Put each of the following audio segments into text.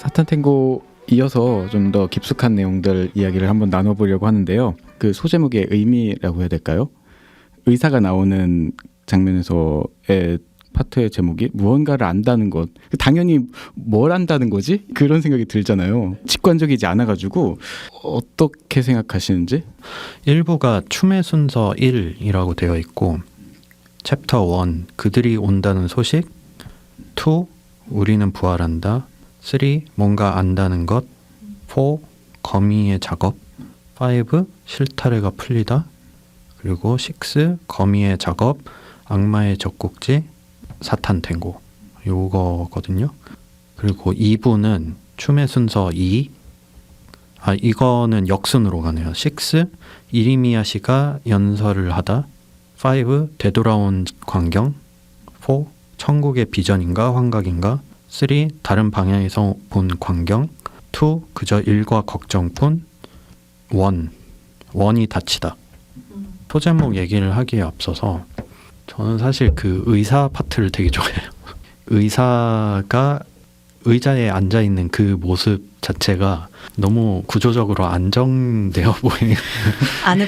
사탄 탱고 이어서 좀 더 깊숙한 내용들 이야기를 한번 나눠보려고 하는데요. 그 소제목의 의미라고 해야 될까요? 의사가 나오는 장면에서의 파트의 제목이 무언가를 안다는 것. 당연히 뭘 안다는 거지? 그런 생각이 들잖아요. 직관적이지 않아가지고 어떻게 생각하시는지? 1부가 춤의 순서 1이라고 되어 있고 챕터 1 그들이 온다는 소식, 2 우리는 부활한다, 3 뭔가 안다는 것, 4 거미의 작업, 5 실타래가 풀리다, 그리고 6 거미의 작업, 악마의 젖꼭지, 사탄 탱고 요거거든요. 그리고 2부는 춤의 순서 2, 이거는 역순으로 가네요. 6 이리미야 씨가 연설을 하다, 5 되돌아온 광경, 4 천국의 비전인가 환각인가, 3 다른 방향에서 본 광경, 2 그저 일과 걱정뿐, 1이 다치다. 소제목 얘기를 하기에 앞서서 저는 사실 그 의사 파트를 되게 좋아해요. 의사가 의자에 앉아있는 그 모습 자체가 너무 구조적으로 안정되어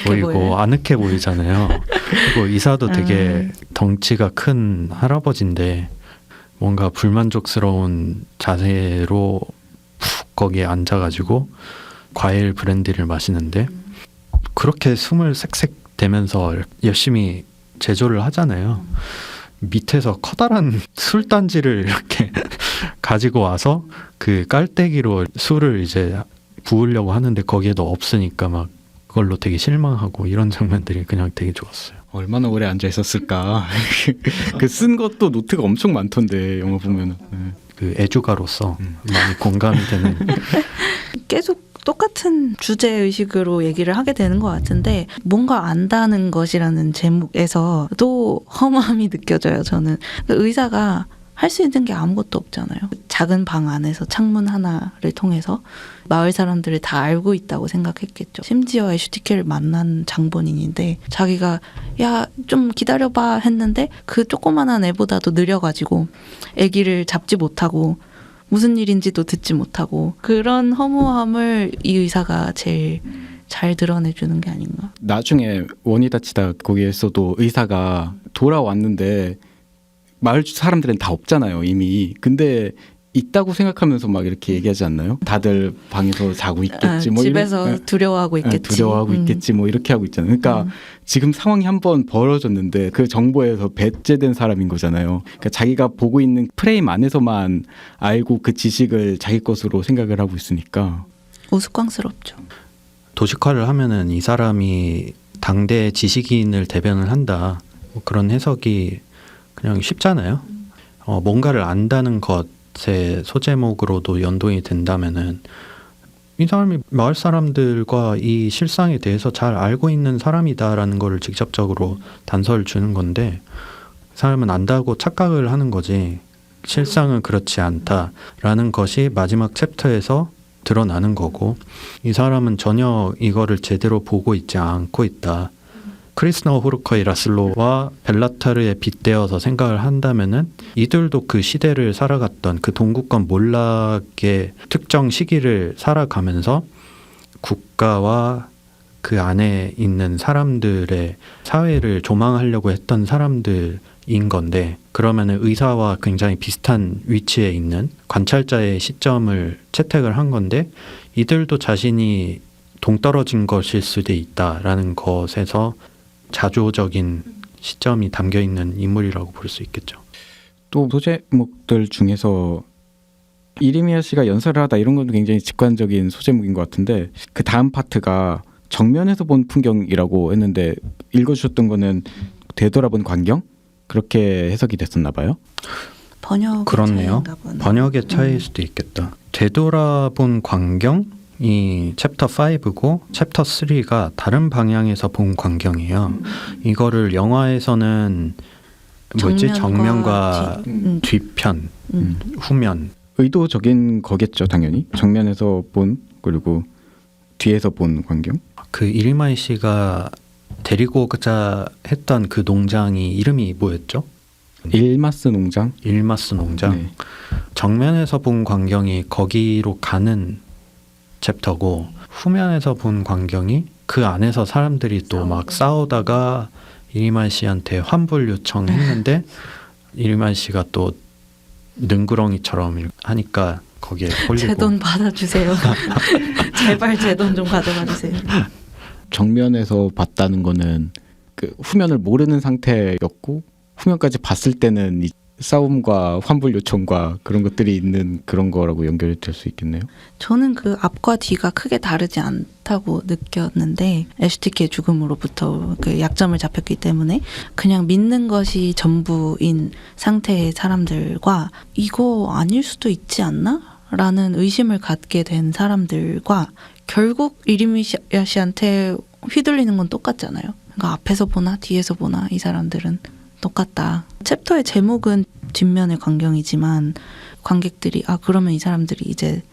보이고 아늑해 보이잖아요. 그리고 의사도 되게 덩치가 큰 할아버지인데 뭔가 불만족스러운 자세로 푹 거기에 앉아가지고 과일 브랜디를 마시는데 그렇게 숨을 쌕쌕 대면서 열심히 제조를 하잖아요. 밑에서 커다란 술단지를 이렇게 가지고 와서 그 깔때기로 술을 이제 부으려고 하는데 거기에도 없으니까 막 그걸로 되게 실망하고 이런 장면들이 그냥 되게 좋았어요. 얼마나 오래 앉아 있었을까. 그 쓴 것도 노트가 엄청 많던데 영화 보면은. 그 애주가로서 많이 공감이 되는. 계속 똑같은 주제의식으로 얘기를 하게 되는 것 같은데 뭔가 안다는 것이라는 제목에서 또 허무함이 느껴져요. 저는 의사가 할 수 있는 게 아무것도 없잖아요. 작은 방 안에서 창문 하나를 통해서 마을 사람들을 다 알고 있다고 생각했겠죠. 심지어 에슈티케를 만난 장본인인데 자기가 야 좀 기다려봐 했는데 그 조그만한 애보다도 느려가지고 애기를 잡지 못하고 무슨 일인지도 듣지 못하고 그런 허무함을 이 의사가 제일 잘 드러내주는 게 아닌가. 나중에 원이 다치다 거기에서도 의사가 돌아왔는데 마을 사람들은 다 없잖아요 이미. 근데 있다고 생각하면서 막 이렇게 얘기하지 않나요? 다들 방에서 자고 있겠지. 뭐 집에서 이런, 두려워하고 있겠지. 두려워하고 있겠지. 뭐 이렇게 하고 있잖아요. 그러니까 지금 상황이 한번 벌어졌는데 그 정보에서 배제된 사람인 거잖아요. 그러니까 자기가 보고 있는 프레임 안에서만 알고 그 지식을 자기 것으로 생각을 하고 있으니까 우스꽝스럽죠. 도식화를 하면은 이 사람이 당대 지식인을 대변을 한다. 뭐 그런 해석이 그냥 쉽잖아요. 뭔가를 안다는 것의 소제목으로도 연동이 된다면은 이 사람이 마을 사람들과 이 실상에 대해서 잘 알고 있는 사람이다라는 거를 직접적으로 단서를 주는 건데 그 사람은 안다고 착각을 하는 거지 실상은 그렇지 않다라는 것이 마지막 챕터에서 드러나는 거고 이 사람은 전혀 이거를 제대로 보고 있지 않고 있다. 크리스너 호르커이 라슬로와 벨라타르에 빗대어서 생각을 한다면은 이들도 그 시대를 살아갔던 그 동구권 몰락의 특정 시기를 살아가면서 국가와 그 안에 있는 사람들의 사회를 조망하려고 했던 사람들인 건데 그러면은 의사와 굉장히 비슷한 위치에 있는 관찰자의 시점을 채택을 한 건데 이들도 자신이 동떨어진 것일 수도 있다라는 것에서 자조적인 시점이 담겨있는 인물이라고 볼 수 있겠죠. 또 소제목들 중에서 이리미야 씨가 연설을 하다 이런 건 굉장히 직관적인 소제목인 것 같은데 그 다음 파트가 정면에서 본 풍경이라고 했는데 읽어주셨던 거는 되돌아본 광경? 그렇게 해석이 됐었나 봐요? 번역의 그렇네요. 차이인가 보네. 번역의 차이일 수도 있겠다. 되돌아본 광경? 이 챕터 5고 챕터 3가 다른 방향에서 본 광경이에요. 이거를 영화에서는 뭐지? 정면과 뒤편, 후면. 의도적인 거겠죠 당연히. 정면에서 본 그리고 뒤에서 본 광경. 그 이리마이 씨가 데리고 가자 했던 그 농장이 이름이 뭐였죠? 일마스 농장? 일마스 농장. 네. 정면에서 본 광경이 거기로 가는 챕터고 후면에서 본 광경이 그 안에서 사람들이 또 막 싸우다가 이리만 씨한테 환불 요청했는데 이리만 씨가 또 능구렁이처럼 하니까 거기에 홀리고 제 돈 받아주세요. 제발 제 돈 좀 가져가 주세요. 정면에서 봤다는 거는 그 후면을 모르는 상태였고 후면까지 봤을 때는 이 싸움과 환불 요청과 그런 것들이 있는 그런 거라고 연결이 될 수 있겠네요. 저는 그 앞과 뒤가 크게 다르지 않다고 느꼈는데 애슈티키의 죽음으로부터 그 약점을 잡혔기 때문에 그냥 믿는 것이 전부인 상태의 사람들과 이거 아닐 수도 있지 않나? 라는 의심을 갖게 된 사람들과 결국 이리미야 씨한테 휘둘리는 건 똑같잖아요. 그러니까 앞에서 보나 뒤에서 보나 이 사람들은 똑같다. 챕터의 제목은 뒷면의 광경이지만 관객들이 그러면 이 사람들이 이제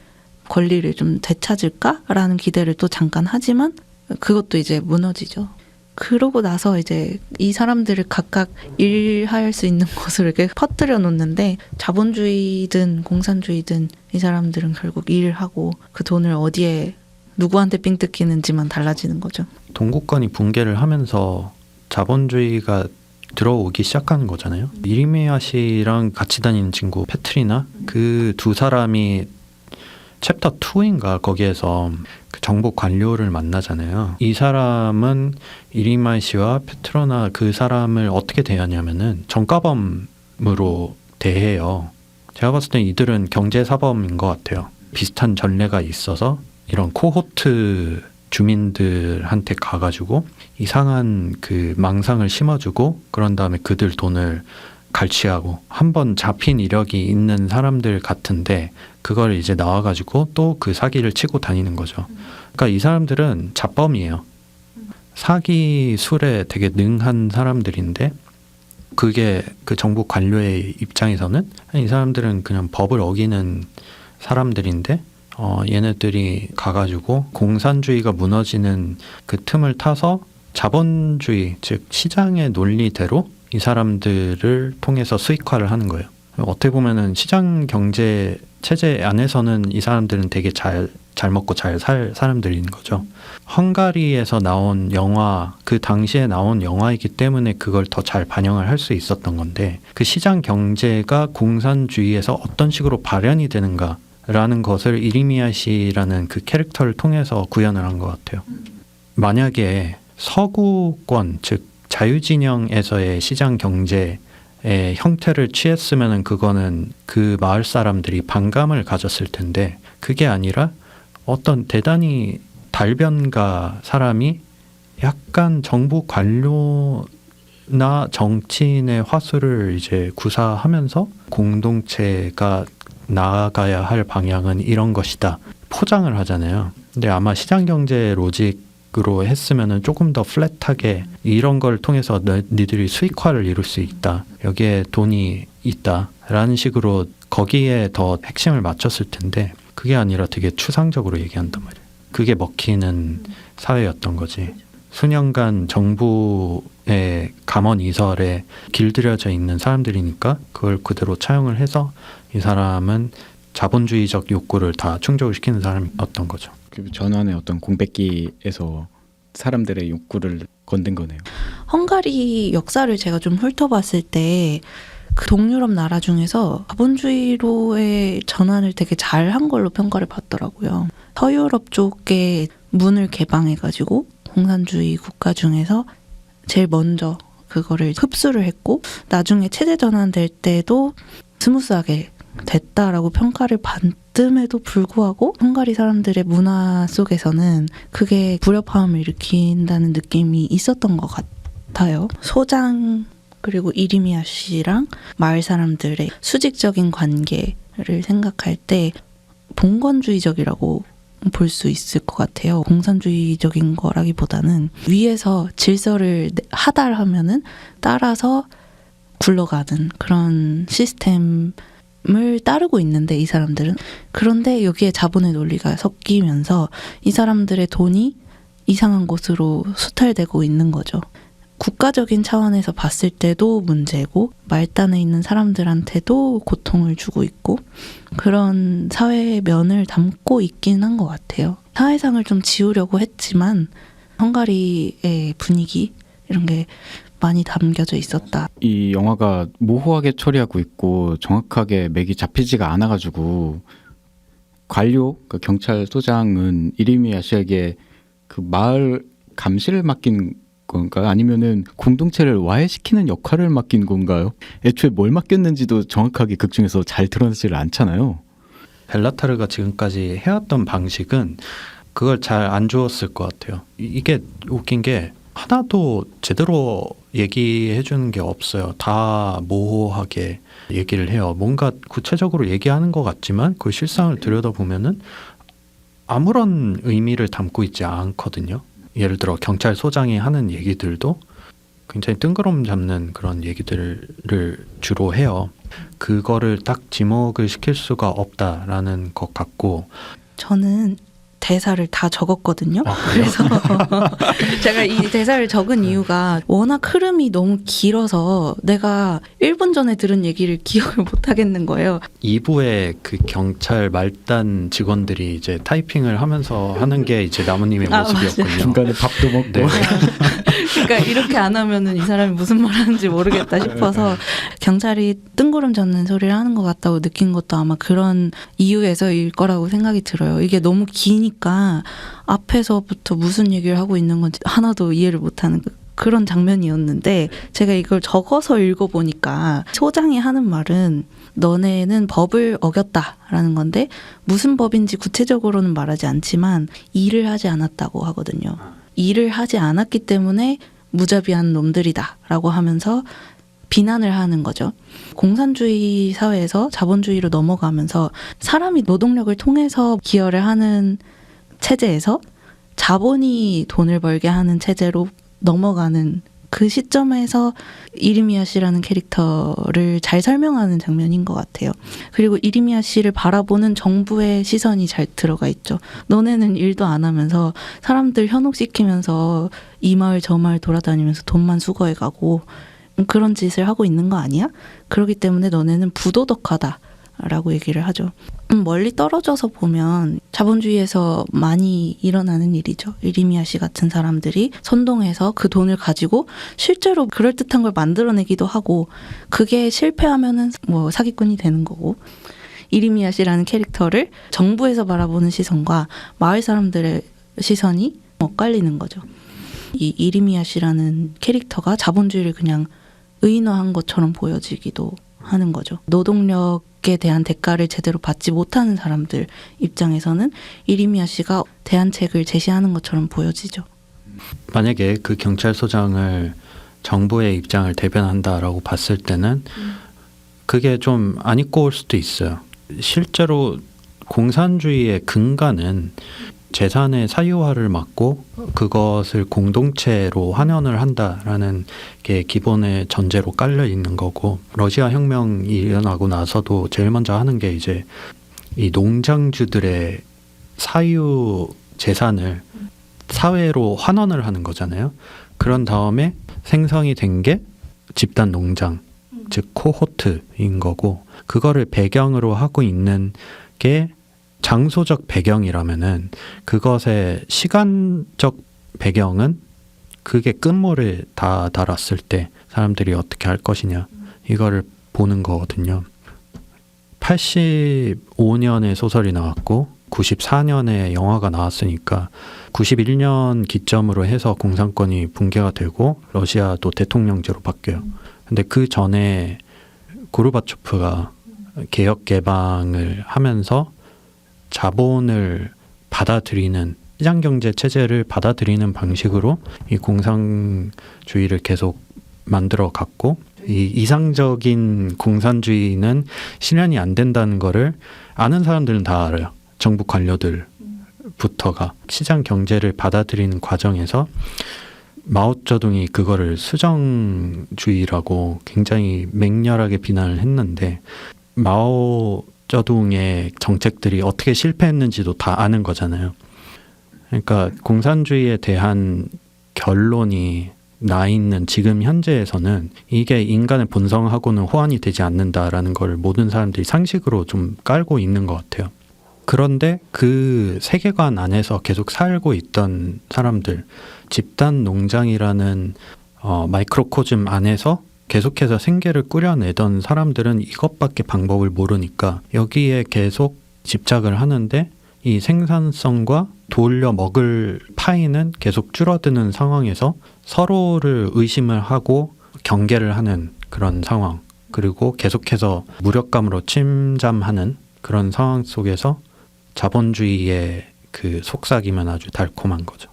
권리를 좀 되찾을까라는 기대를 또 잠깐 하지만 그것도 이제 무너지죠. 그러고 나서 이제 이 사람들을 각각 일할 수 있는 곳을 이렇게 퍼뜨려 놓는데 자본주의든 공산주의든 이 사람들은 결국 일을 하고 그 돈을 어디에 누구한테 삥 뜯기는지만 달라지는 거죠. 동구권이 붕괴를 하면서 자본주의가 들어오기 시작하는 거잖아요. 이리미야 씨랑 같이 다니는 친구 페트리나 그 두 사람이 챕터 2인가 거기에서 그 정부 관료를 만나잖아요. 이 사람은 이리미야 씨와 페트로나 그 사람을 어떻게 대하냐면은 전과범으로 대해요. 제가 봤을 땐 이들은 경제사범인 것 같아요. 비슷한 전례가 있어서 이런 코호트 주민들한테 가가지고 이상한 그 망상을 심어주고 그런 다음에 그들 돈을 갈취하고 한번 잡힌 이력이 있는 사람들 같은데 그걸 이제 나와가지고 또 그 사기를 치고 다니는 거죠. 그러니까 이 사람들은 잡범이에요. 사기 술에 되게 능한 사람들인데 그게 그 정부 관료의 입장에서는 이 사람들은 그냥 법을 어기는 사람들인데 얘네들이 가가지고 공산주의가 무너지는 그 틈을 타서 자본주의, 즉 시장의 논리대로 이 사람들을 통해서 수익화를 하는 거예요. 어떻게 보면은 시장 경제 체제 안에서는 이 사람들은 되게 잘 먹고 잘 살 사람들인 거죠. 헝가리에서 나온 영화, 그 당시에 나온 영화이기 때문에 그걸 더 잘 반영을 할 수 있었던 건데 그 시장 경제가 공산주의에서 어떤 식으로 발현이 되는가 라는 것을 이리미야 씨라는 그 캐릭터를 통해서 구현을 한 것 같아요. 만약에 서구권, 즉 자유진영에서의 시장 경제의 형태를 취했으면 그거는 그 마을 사람들이 반감을 가졌을 텐데 그게 아니라 어떤 대단히 달변가 사람이 약간 정부 관료나 정치인의 화수를 이제 구사하면서 공동체가 나아가야 할 방향은 이런 것이다. 포장을 하잖아요. 근데 아마 시장경제 로직으로 했으면 조금 더 플랫하게 이런 걸 통해서 니들이 수익화를 이룰 수 있다. 여기에 돈이 있다. 라는 식으로 거기에 더 핵심을 맞췄을 텐데 그게 아니라 되게 추상적으로 얘기한단 말이에요. 그게 먹히는 사회였던 거지. 수년간 정부의 감언 이설에 길들여져 있는 사람들이니까 그걸 그대로 차용을 해서 이 사람은 자본주의적 욕구를 다 충족을 시키는 사람이었던 거죠. 그 전환의 어떤 공백기에서 사람들의 욕구를 건든 거네요. 헝가리 역사를 제가 좀 훑어봤을 때 그 동유럽 나라 중에서 자본주의로의 전환을 되게 잘한 걸로 평가를 받더라고요. 서유럽 쪽에 문을 개방해가지고 공산주의 국가 중에서 제일 먼저 그거를 흡수를 했고 나중에 체제 전환될 때도 스무스하게 됐다라고 평가를 받음에도 불구하고 헝가리 사람들의 문화 속에서는 그게 불협화음을 일으킨다는 느낌이 있었던 것 같아요. 소장 그리고 이리미야 씨랑 마을 사람들의 수직적인 관계를 생각할 때 봉건주의적이라고 볼 수 있을 것 같아요. 공산주의적인 거라기보다는 위에서 질서를 하달하면은 따라서 굴러가는 그런 시스템을 따르고 있는데 이 사람들은 그런데 여기에 자본의 논리가 섞이면서 이 사람들의 돈이 이상한 곳으로 수탈되고 있는 거죠. 국가적인 차원에서 봤을 때도 문제고 말단에 있는 사람들한테도 고통을 주고 있고 그런 사회의 면을 담고 있긴 한 것 같아요. 사회상을 좀 지우려고 했지만 헝가리의 분위기 이런 게 많이 담겨져 있었다. 이 영화가 모호하게 처리하고 있고 정확하게 맥이 잡히지가 않아가지고 관료, 그 경찰서장은 이리미야 씨에게 그 마을 감시를 맡긴 건가요? 아니면은 공동체를 와해시키는 역할을 맡긴 건가요? 애초에 뭘 맡겼는지도 정확하게 극 중에서 잘 드러나지를 않잖아요. 벨라타르가 지금까지 해왔던 방식은 그걸 잘 안 주었을 것 같아요. 이게 웃긴 게 하나도 제대로 얘기해 주는 게 없어요. 다 모호하게 얘기를 해요. 뭔가 구체적으로 얘기하는 것 같지만 그 실상을 들여다보면은 아무런 의미를 담고 있지 않거든요. 예를 들어 경찰서장이 하는 얘기들도 굉장히 뜬구름 잡는 그런 얘기들을 주로 해요. 그거를 딱 지목을 시킬 수가 없다라는 것 같고 저는 대사를 다 적었거든요. 그래서 제가 이 대사를 적은 이유가 워낙 흐름이 너무 길어서 내가 1분 전에 들은 얘기를 기억을 못 하겠는 거예요. 2부의 그 경찰 말단 직원들이 이제 타이핑을 하면서 하는 게 이제 나무님의 모습이었군요. 중간에 밥도 먹고. 네. 그러니까 이렇게 안 하면은 이 사람이 무슨 말 하는지 모르겠다 싶어서 경찰이 뜬구름 잡는 소리를 하는 것 같다고 느낀 것도 아마 그런 이유에서일 거라고 생각이 들어요. 이게 너무 기니까 앞에서부터 무슨 얘기를 하고 있는 건지 하나도 이해를 못하는 그런 장면이었는데 제가 이걸 적어서 읽어보니까 소장이 하는 말은 너네는 법을 어겼다라는 건데 무슨 법인지 구체적으로는 말하지 않지만 일을 하지 않았다고 하거든요. 일을 하지 않았기 때문에 무자비한 놈들이다라고 하면서 비난을 하는 거죠. 공산주의 사회에서 자본주의로 넘어가면서 사람이 노동력을 통해서 기여를 하는 체제에서 자본이 돈을 벌게 하는 체제로 넘어가는 그 시점에서 이리미야 씨라는 캐릭터를 잘 설명하는 장면인 것 같아요. 그리고 이리미야 씨를 바라보는 정부의 시선이 잘 들어가 있죠. 너네는 일도 안 하면서 사람들 현혹시키면서 이 마을 저 마을 돌아다니면서 돈만 수거해가고 그런 짓을 하고 있는 거 아니야? 그렇기 때문에 너네는 부도덕하다라고 얘기를 하죠. 멀리 떨어져서 보면 자본주의에서 많이 일어나는 일이죠. 이리미야 씨 같은 사람들이 선동해서 그 돈을 가지고 실제로 그럴듯한 걸 만들어내기도 하고 그게 실패하면은 뭐 사기꾼이 되는 거고 이리미야 씨라는 캐릭터를 정부에서 바라보는 시선과 마을 사람들의 시선이 엇갈리는 거죠. 이 이리미야 씨라는 캐릭터가 자본주의를 그냥 의인화한 것처럼 보여지기도 하는 거죠. 노동력에 대한 대가를 제대로 받지 못하는 사람들 입장에서는 이리미야 씨가 대안책을 제시하는 것처럼 보여지죠. 만약에 그 경찰서장을 정부의 입장을 대변한다라고 봤을 때는 그게 좀 안 입고 올 수도 있어요. 실제로 공산주의의 근간은 재산의 사유화를 막고 그것을 공동체로 환원을 한다라는 게 기본의 전제로 깔려 있는 거고 러시아 혁명이 일어나고 나서도 제일 먼저 하는 게 이제 이 농장주들의 사유 재산을 사회로 환원을 하는 거잖아요. 그런 다음에 생성이 된 게 집단 농장, 즉 코호트인 거고 그거를 배경으로 하고 있는 게 장소적 배경이라면은 그것의 시간적 배경은 그게 끝물을 다 달았을 때 사람들이 어떻게 할 것이냐 이거를 보는 거거든요. 85년에 소설이 나왔고 94년에 영화가 나왔으니까 91년 기점으로 해서 공산권이 붕괴가 되고 러시아도 대통령제로 바뀌어요. 근데 그 전에 고르바초프가 개혁 개방을 하면서 자본을 받아들이는 시장 경제 체제를 받아들이는 방식으로 이 공산주의를 계속 만들어 갔고 이 이상적인 공산주의는 실현이 안 된다는 거를 아는 사람들은 다 알아요. 정부 관료들부터가 시장 경제를 받아들이는 과정에서 마오쩌둥이 그거를 수정주의라고 굉장히 맹렬하게 비난을 했는데 마오쩌둥의 정책들이 어떻게 실패했는지도 다 아는 거잖아요. 그러니까 공산주의에 대한 결론이 나 있는 지금 현재에서는 이게 인간의 본성하고는 호환이 되지 않는다라는 걸 모든 사람들이 상식으로 좀 깔고 있는 것 같아요. 그런데 그 세계관 안에서 계속 살고 있던 사람들, 집단 농장이라는 마이크로코즘 안에서 계속해서 생계를 꾸려내던 사람들은 이것밖에 방법을 모르니까 여기에 계속 집착을 하는데 이 생산성과 돌려 먹을 파이는 계속 줄어드는 상황에서 서로를 의심을 하고 경계를 하는 그런 상황, 그리고 계속해서 무력감으로 침잠하는 그런 상황 속에서 자본주의의 그 속삭임은 아주 달콤한 거죠.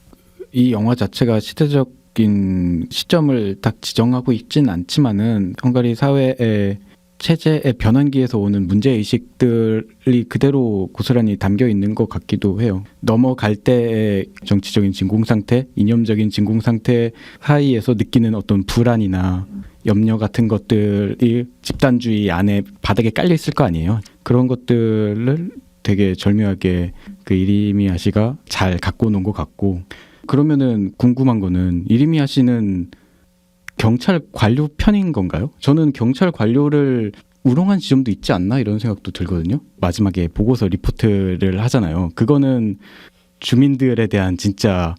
이 영화 자체가 시대적인 시점을 딱 지정하고 있진 않지만은 헝가리 사회의 체제의 변환기에서 오는 문제의식들이 그대로 고스란히 담겨 있는 것 같기도 해요. 넘어갈 때의 정치적인 진공상태, 이념적인 진공상태 사이에서 느끼는 어떤 불안이나 염려 같은 것들이 집단주의 안에 바닥에 깔려 있을 거 아니에요. 그런 것들을 되게 절묘하게 그 이리미야 씨가 잘 갖고 놓은 것 같고, 그러면은 궁금한 거는 이리미야 씨는 경찰 관료 편인 건가요? 저는 경찰 관료를 우롱한 지점도 있지 않나 이런 생각도 들거든요. 마지막에 보고서 리포트를 하잖아요. 그거는 주민들에 대한 진짜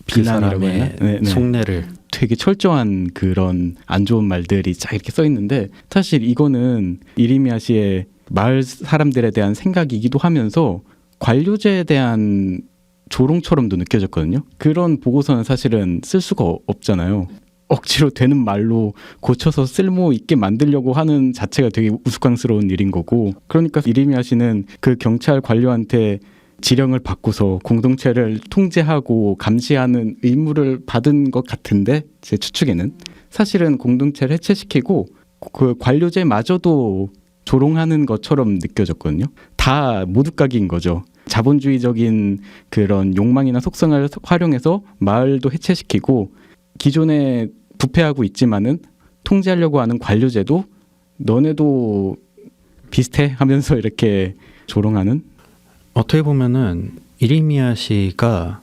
그 비난이라고 해야 사람의 되나? 속내를 되게 철저한 그런 안 좋은 말들이 쫙 이렇게 써 있는데, 사실 이거는 이리미야 씨의 마을 사람들에 대한 생각이기도 하면서 관료제에 대한 조롱처럼도 느껴졌거든요. 그런 보고서는 사실은 쓸 수가 없잖아요. 억지로 되는 말로 고쳐서 쓸모 있게 만들려고 하는 자체가 되게 우스꽝스러운 일인 거고, 그러니까 이리미야 씨는 그 경찰 관료한테 지령을 받고서 공동체를 통제하고 감시하는 의무를 받은 것 같은데, 제 추측에는 사실은 공동체를 해체시키고 그 관료제마저도 조롱하는 것처럼 느껴졌거든요. 다 모두각인 거죠. 자본주의적인 그런 욕망이나 속성을 활용해서 마을도 해체시키고 기존에 부패하고 있지만은 통제하려고 하는 관료제도 너네도 비슷해 하면서 이렇게 조롱하는. 어떻게 보면은 이리미야 씨가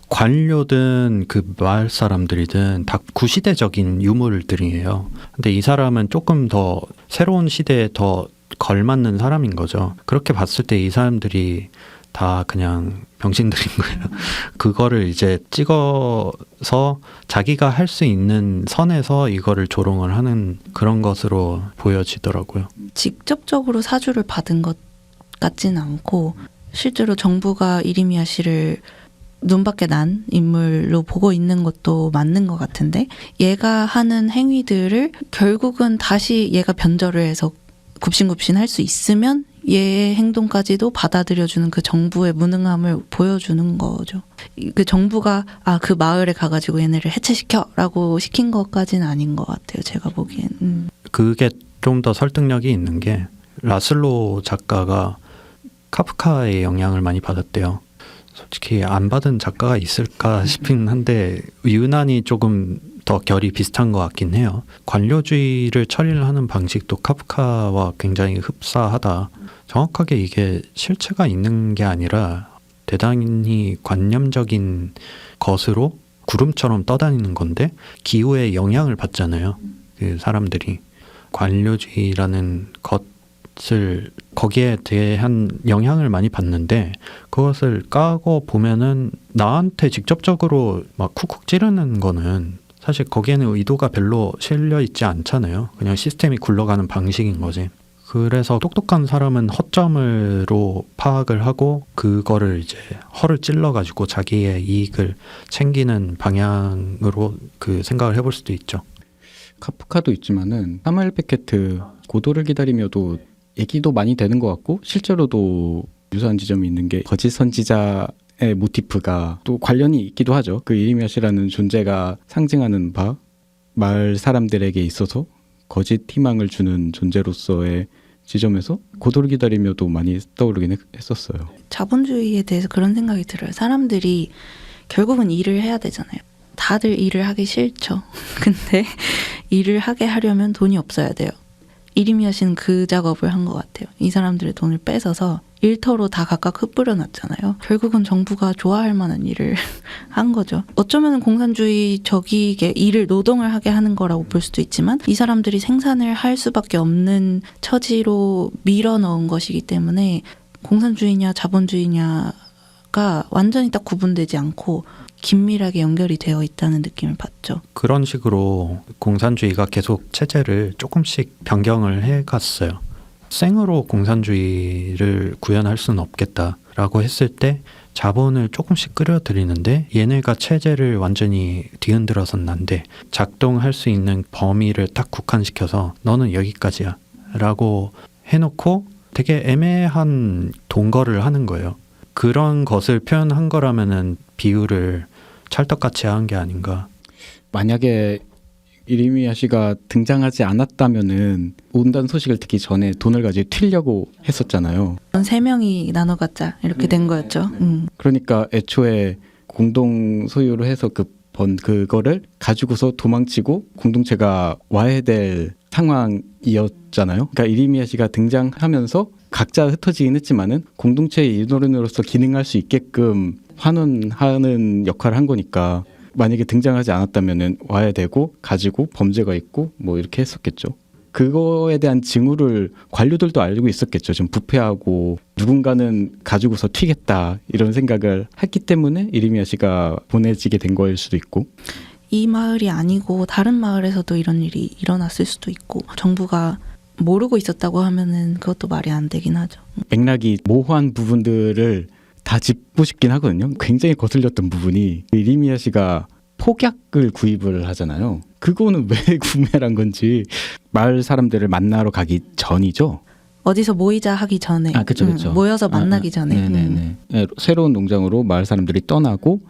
관료든 그 마을 사람들이든 다 구시대적인 유물들이에요. 근데 이 사람은 조금 더 새로운 시대에 더 걸맞는 사람인 거죠. 그렇게 봤을 때 이 사람들이 다 그냥 병신들인 거예요. 그거를 이제 찍어서 자기가 할 수 있는 선에서 이거를 조롱을 하는 그런 것으로 보여지더라고요. 직접적으로 사주를 받은 것 같지는 않고 실제로 정부가 이리미야 씨를 눈밖에 난 인물로 보고 있는 것도 맞는 것 같은데, 얘가 하는 행위들을 결국은 다시 얘가 변절을 해서 굽신굽신 할 수 있으면 얘의 행동까지도 받아들여주는 그 정부의 무능함을 보여주는 거죠. 그 정부가 그 마을에 가가지고 얘네를 해체시켜라고 시킨 것까지는 아닌 것 같아요. 제가 보기엔. 그게 좀 더 설득력이 있는 게 라슬로 작가가 카프카의 영향을 많이 받았대요. 솔직히 안 받은 작가가 있을까 싶긴 한데 유난히 조금 더 결이 비슷한 것 같긴 해요. 관료주의를 처리를 하는 방식도 카프카와 굉장히 흡사하다. 정확하게 이게 실체가 있는 게 아니라 대단히 관념적인 것으로 구름처럼 떠다니는 건데 기후에 영향을 받잖아요. 그 사람들이 관료주의라는 것을 거기에 대한 영향을 많이 받는데 그것을 까고 보면은 나한테 직접적으로 막 쿡쿡 찌르는 거는 사실 거기에는 의도가 별로 실려 있지 않잖아요. 그냥 시스템이 굴러가는 방식인 거지. 그래서 똑똑한 사람은 허점으로 파악을 하고 그거를 이제 허를 찔러가지고 자기의 이익을 챙기는 방향으로 그 생각을 해볼 수도 있죠. 카프카도 있지만은 사무엘 베케트 고도를 기다리며도 얘기도 많이 되는 것 같고, 실제로도 유사한 지점이 있는 게 거짓 선지자의 모티프가 또 관련이 있기도 하죠. 그 이리미야 씨라는 존재가 상징하는 바 마을 사람들에게 있어서 거짓 희망을 주는 존재로서의 지점에서 고도를 기다리며도 많이 떠오르긴 했었어요. 자본주의에 대해서 그런 생각이 들어요. 사람들이 결국은 일을 해야 되잖아요. 다들 일을 하기 싫죠. 근데 일을 하게 하려면 돈이 없어야 돼요. 이리미야 씨는 그 작업을 한 것 같아요. 이 사람들의 돈을 뺏어서 일터로 다 각각 흩뿌려놨잖아요. 결국은 정부가 좋아할 만한 일을 한 거죠. 어쩌면 공산주의적이게 일을 노동을 하게 하는 거라고 볼 수도 있지만 이 사람들이 생산을 할 수밖에 없는 처지로 밀어넣은 것이기 때문에 공산주의냐 자본주의냐가 완전히 딱 구분되지 않고 긴밀하게 연결이 되어 있다는 느낌을 받죠. 그런 식으로 공산주의가 계속 체제를 조금씩 변경을 해갔어요. 생으로 공산주의를 구현할 수는 없겠다라고 했을 때 자본을 조금씩 끌어들이는데 얘네가 체제를 완전히 뒤흔들어서는 안 돼. 작동할 수 있는 범위를 딱 국한시켜서 너는 여기까지야 라고 해놓고 되게 애매한 동거를 하는 거예요. 그런 것을 표현한 거라면은 비유를 찰떡같이 한 게 아닌가. 만약에 이리미야 씨가 등장하지 않았다면은 온다는 소식을 듣기 전에 돈을 가지고 튀려고 했었잖아요. 세 명이 나눠 갖자 이렇게 된 거였죠. 그러니까 애초에 공동 소유로 해서 그거를 가지고서 도망치고 공동체가 와야 될 상황이었잖아요. 그러니까 이리미야 씨가 등장하면서 각자 흩어지긴 했지만은 공동체의 일원으로서 기능할 수 있게끔 환원하는 역할을 한 거니까 만약에 등장하지 않았다면은 와야 되고 가지고 범죄가 있고 뭐 이렇게 했었겠죠. 그거에 대한 징후를 관료들도 알고 있었겠죠. 좀 부패하고 누군가는 가지고서 튀겠다 이런 생각을 했기 때문에 이리미야 씨가 보내지게 된 거일 수도 있고. 이 마을이 아니고 다른 마을에서도 이런 일이 일어났을 수도 있고 정부가 모르고 있었다고 하면은 그것도 말이 안 되긴 하죠. 맥락이 모호한 부분들을 다 짚고 싶긴 하거든요. 굉장히 거슬렸던 부분이 이리미야 씨가 폭약을 구입을 하잖아요. 그거는 왜 구매를 한 건지 마을 사람들을 만나러 가기 전이죠. 어디서 모이자 하기 전에 그쵸. 모여서 만나기 전에 네네네. 새로운 농장으로 마을 사람들이 떠나고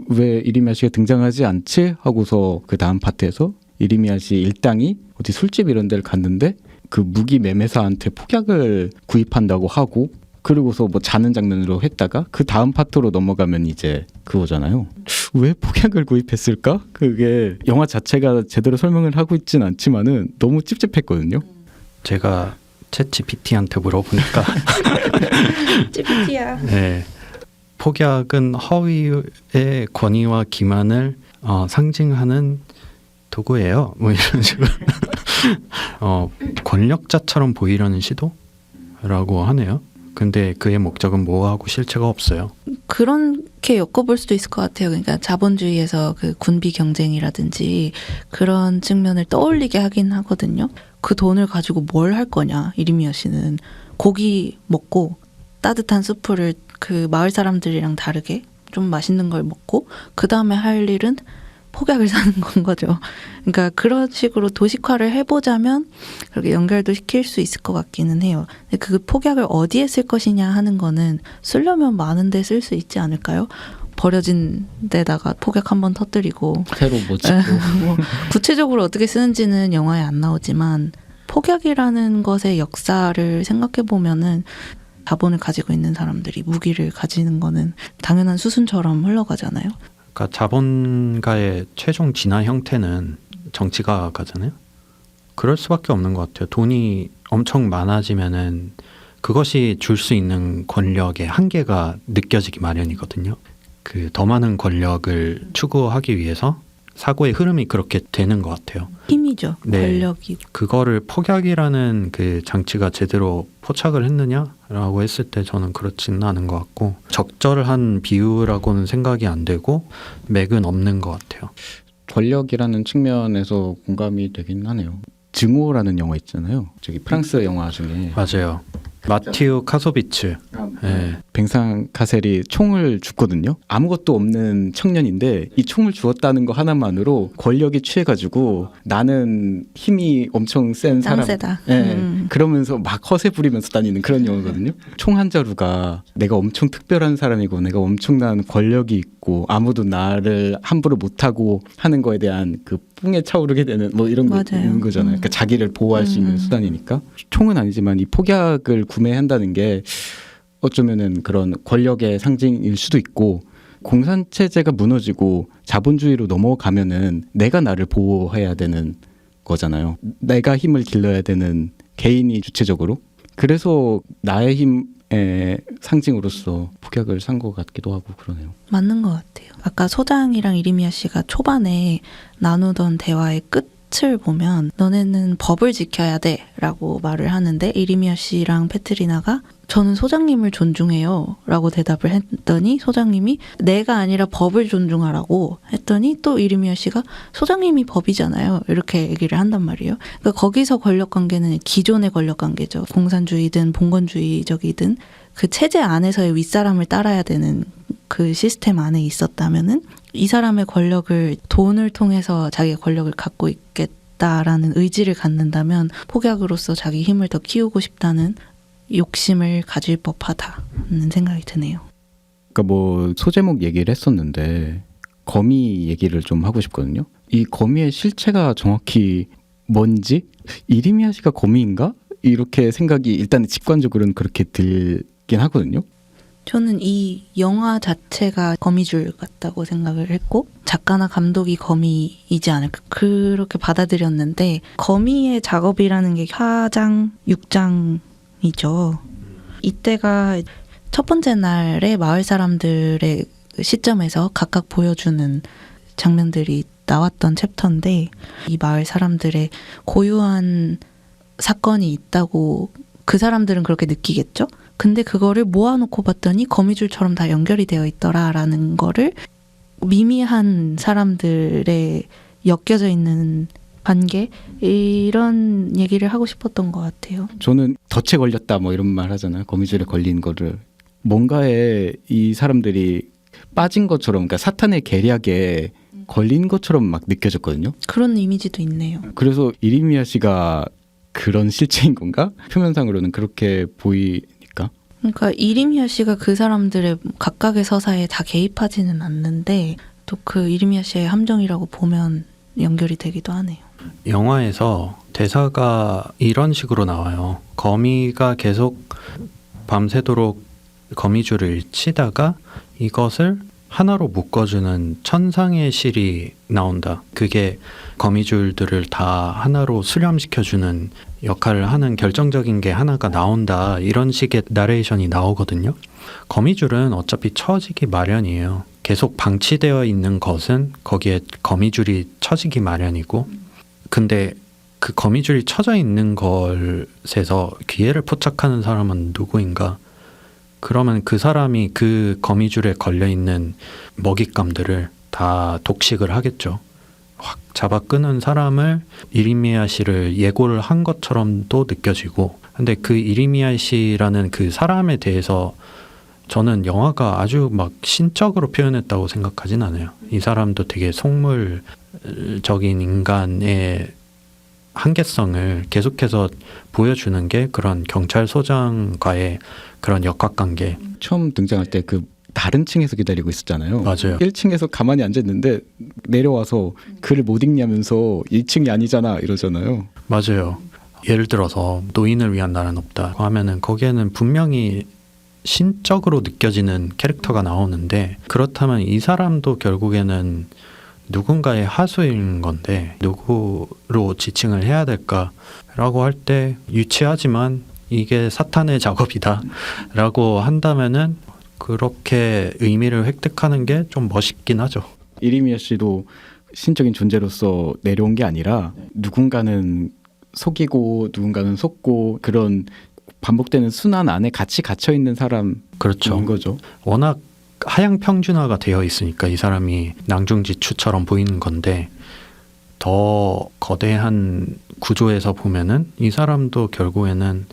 왜 이리미야 씨가 등장하지 않지? 하고서 그 다음 파트에서 이리미야 씨 일당이 어디 술집 이런 데를 갔는데 그 무기 매매사한테 폭약을 구입한다고 하고 그리고서 뭐 자는 장면으로 했다가 그 다음 파트로 넘어가면 이제 그거잖아요. 왜 폭약을 구입했을까? 그게 영화 자체가 제대로 설명을 하고 있진 않지만은 너무 찝찝했거든요. 제가 챗GPT한테 물어보니까 찝찝이야. 네, 폭약은 허위의 권위와 기만을 상징하는 도구예요. 뭐 이런 식으로 권력자처럼 보이려는 시도라고 하네요. 근데 그의 목적은 뭐하고 실체가 없어요. 그렇게 엮어볼 수도 있을 것 같아요. 그러니까 자본주의에서 그 군비 경쟁이라든지 그런 측면을 떠올리게 하긴 하거든요. 그 돈을 가지고 뭘 할 거냐, 이리미야 씨는. 고기 먹고 따뜻한 수프를 그 마을 사람들이랑 다르게 좀 맛있는 걸 먹고 그 다음에 할 일은 폭약을 사는 건 거죠. 그러니까 그런 식으로 도식화를 해보자면 그렇게 연결도 시킬 수 있을 것 같기는 해요. 근데 그 폭약을 어디에 쓸 것이냐 하는 거는 쓰려면 많은 데 쓸 수 있지 않을까요? 버려진 데다가 폭약 한번 터뜨리고 새로 뭐 짓고 뭐 구체적으로 어떻게 쓰는지는 영화에 안 나오지만 폭약이라는 것의 역사를 생각해 보면은 자본을 가지고 있는 사람들이 무기를 가지는 거는 당연한 수순처럼 흘러가잖아요. 그러니까 자본가의 최종 진화 형태는 정치가가잖아요. 그럴 수밖에 없는 것 같아요. 돈이 엄청 많아지면은 그것이 줄 수 있는 권력의 한계가 느껴지기 마련이거든요. 그 더 많은 권력을 추구하기 위해서 사고의 흐름이 그렇게 되는 것 같아요. 힘이죠. 네. 권력이. 그거를 폭약이라는 그 장치가 제대로 포착을 했느냐라고 했을 때 저는 그렇지는 않은 것 같고 적절한 비유라고는 생각이 안 되고 맥은 없는 것 같아요. 권력이라는 측면에서 공감이 되긴 하네요. 증오라는 영화 있잖아요. 저기 프랑스 영화 중에 맞아요. 마티우 카소비츠. 네. 뱅상 카셀이 총을 줬거든요. 아무것도 없는 청년인데 이 총을 주었다는 거 하나만으로 권력에 취해가지고 나는 힘이 엄청 센 사람. 짱세다. 그러면서 막 허세 부리면서 다니는 그런 영화거든요. 총 한 자루가 내가 엄청 특별한 사람이고 내가 엄청난 권력이 있고 아무도 나를 함부로 못하고 하는 거에 대한 그 뽕에 차오르게 되는 뭐 이런 거 있는 거잖아요. 그러니까 자기를 보호할 수 있는 수단이니까. 총은 아니지만 이 폭약을 구매한다는 게 어쩌면은 그런 권력의 상징일 수도 있고 공산 체제가 무너지고 자본주의로 넘어가면은 내가 나를 보호해야 되는 거잖아요. 내가 힘을 길러야 되는 개인이 주체적으로. 그래서 나의 힘 상징으로서 폭약을 산 것 같기도 하고 그러네요. 맞는 것 같아요. 아까 소장이랑 이리미야 씨가 초반에 나누던 대화의 끝을 보면 너네는 법을 지켜야 돼 라고 말을 하는데 이리미야 씨랑 페트리나가 저는 소장님을 존중해요 라고 대답을 했더니 소장님이 내가 아니라 법을 존중하라고 했더니 또 이리미야 씨가 소장님이 법이잖아요 이렇게 얘기를 한단 말이에요. 그러니까 거기서 권력관계는 기존의 권력관계죠. 공산주의든 봉건주의적이든 그 체제 안에서의 윗사람을 따라야 되는 그 시스템 안에 있었다면은 이 사람의 권력을 돈을 통해서 자기가 권력을 갖고 있겠다라는 의지를 갖는다면 폭약으로서 자기 힘을 더 키우고 싶다는 욕심을 가질 법하다는 생각이 드네요. 그러니까 뭐 소제목 얘기를 했었는데 거미 얘기를 좀 하고 싶거든요. 이 거미의 실체가 정확히 뭔지 이리미야 씨가 거미인가? 이렇게 생각이 일단 직관적으로는 그렇게 들긴 하거든요. 저는 이 영화 자체가 거미줄 같다고 생각을 했고 작가나 감독이 거미이지 않을까 그렇게 받아들였는데 거미의 작업이라는 게 4장, 6장이죠. 이때가 첫 번째 날에 마을 사람들의 시점에서 각각 보여주는 장면들이 나왔던 챕터인데 이 마을 사람들의 고유한 사건이 있다고 그 사람들은 그렇게 느끼겠죠? 근데 그거를 모아놓고 봤더니 거미줄처럼 다 연결이 되어 있더라라는 거를 미미한 사람들의 엮여져 있는 관계 이런 얘기를 하고 싶었던 것 같아요. 저는 덫에 걸렸다 뭐 이런 말 하잖아요. 거미줄에 걸린 거를 뭔가에 이 사람들이 빠진 것처럼 그러니까 사탄의 계략에 걸린 것처럼 막 느껴졌거든요. 그런 이미지도 있네요. 그래서 이리미야 씨가 그런 실체인 건가? 표면상으로는 그렇게 보이니까. 그러니까 이리미야 씨가 그 사람들의 각각의 서사에 다 개입하지는 않는데 또 그 이리미야 씨의 함정이라고 보면 연결이 되기도 하네요. 영화에서 대사가 이런 식으로 나와요. 거미가 계속 밤새도록 거미줄을 치다가 이것을 하나로 묶어주는 천상의 실이 나온다. 그게 거미줄들을 다 하나로 수렴시켜주는 역할을 하는 결정적인 게 하나가 나온다. 이런 식의 나레이션이 나오거든요. 거미줄은 어차피 쳐지기 마련이에요. 계속 방치되어 있는 것은 거기에 거미줄이 쳐지기 마련이고 근데 그 거미줄이 쳐져 있는 것에서 기회를 포착하는 사람은 누구인가? 그러면 그 사람이 그 거미줄에 걸려있는 먹잇감들을 다 독식을 하겠죠. 확 잡아 끄는 사람을 이리미야 씨를 예고를 한 것처럼도 느껴지고 근데 그 이리미야 씨라는 그 사람에 대해서 저는 영화가 아주 막 신적으로 표현했다고 생각하진 않아요. 이 사람도 되게 속물적인 인간의 한계성을 계속해서 보여주는 게 그런 경찰서장과의 그런 역학관계. 처음 등장할 때 그 다른 층에서 기다리고 있었잖아요. 맞아요. 1층에서 가만히 앉아있는데 내려와서 글을 못 읽냐면서 1층이 아니잖아 이러잖아요. 맞아요. 예를 들어서 노인을 위한 나라는 없다 하면은 거기에는 분명히 신적으로 느껴지는 캐릭터가 나오는데 그렇다면 이 사람도 결국에는 누군가의 하수인 건데 누구로 지칭을 해야 될까라고 할 때 유치하지만 이게 사탄의 작업이다 라고 한다면은 그렇게 의미를 획득하는 게 좀 멋있긴 하죠. 이리미야 씨도 신적인 존재로서 내려온 게 아니라 누군가는 속이고 누군가는 속고 그런 반복되는 순환 안에 같이 갇혀있는 사람인 그렇죠. 거죠. 워낙 하향 평준화가 되어 있으니까 이 사람이 낭중지추처럼 보이는 건데 더 거대한 구조에서 보면은 이 사람도 결국에는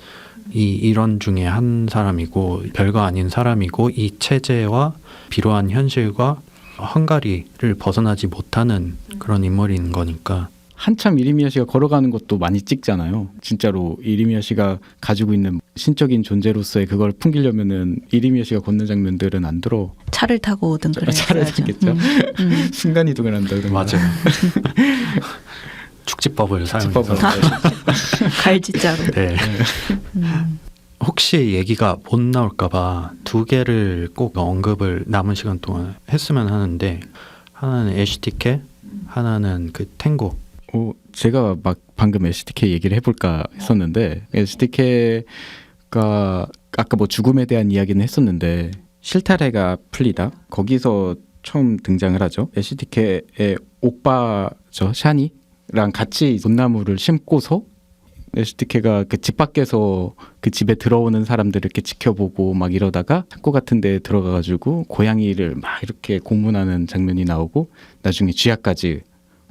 이 일원 중에 한 사람이고 별거 아닌 사람이고 이 체제와 비로한 현실과 헝가리를 벗어나지 못하는 그런 인물인 거니까 한참 이리미야 씨가 걸어가는 것도 많이 찍잖아요. 진짜로 이리미야 씨가 가지고 있는 신적인 존재로서의 그걸 풍기려면은 이리미야 씨가 걷는 장면들은 안 들어. 차를 타고 오든 그래야죠. 차를 타겠죠. 순간 이동을 한다 그러면. 맞아요. 축지법을 사용해서 갈지자로. 네. 혹시 얘기가 못 나올까봐 두 개를 꼭 언급을 남은 시간 동안 했으면 하는데 하나는 에시티케, 하나는 그 탱고. 제가 막 방금 SDK 얘기를 해볼까 했었는데 SDK 아까 뭐 죽음에 대한 이야기는 했었는데 실타래가 풀리다 거기서 처음 등장을 하죠. SDK의 오빠죠 샤니랑 같이 돈나무를 심고서 SDK가 그 집 밖에서 그 집에 들어오는 사람들을 이렇게 지켜보고 막 이러다가 창고 같은 데 들어가가지고 고양이를 막 이렇게 고문하는 장면이 나오고 나중에 쥐약까지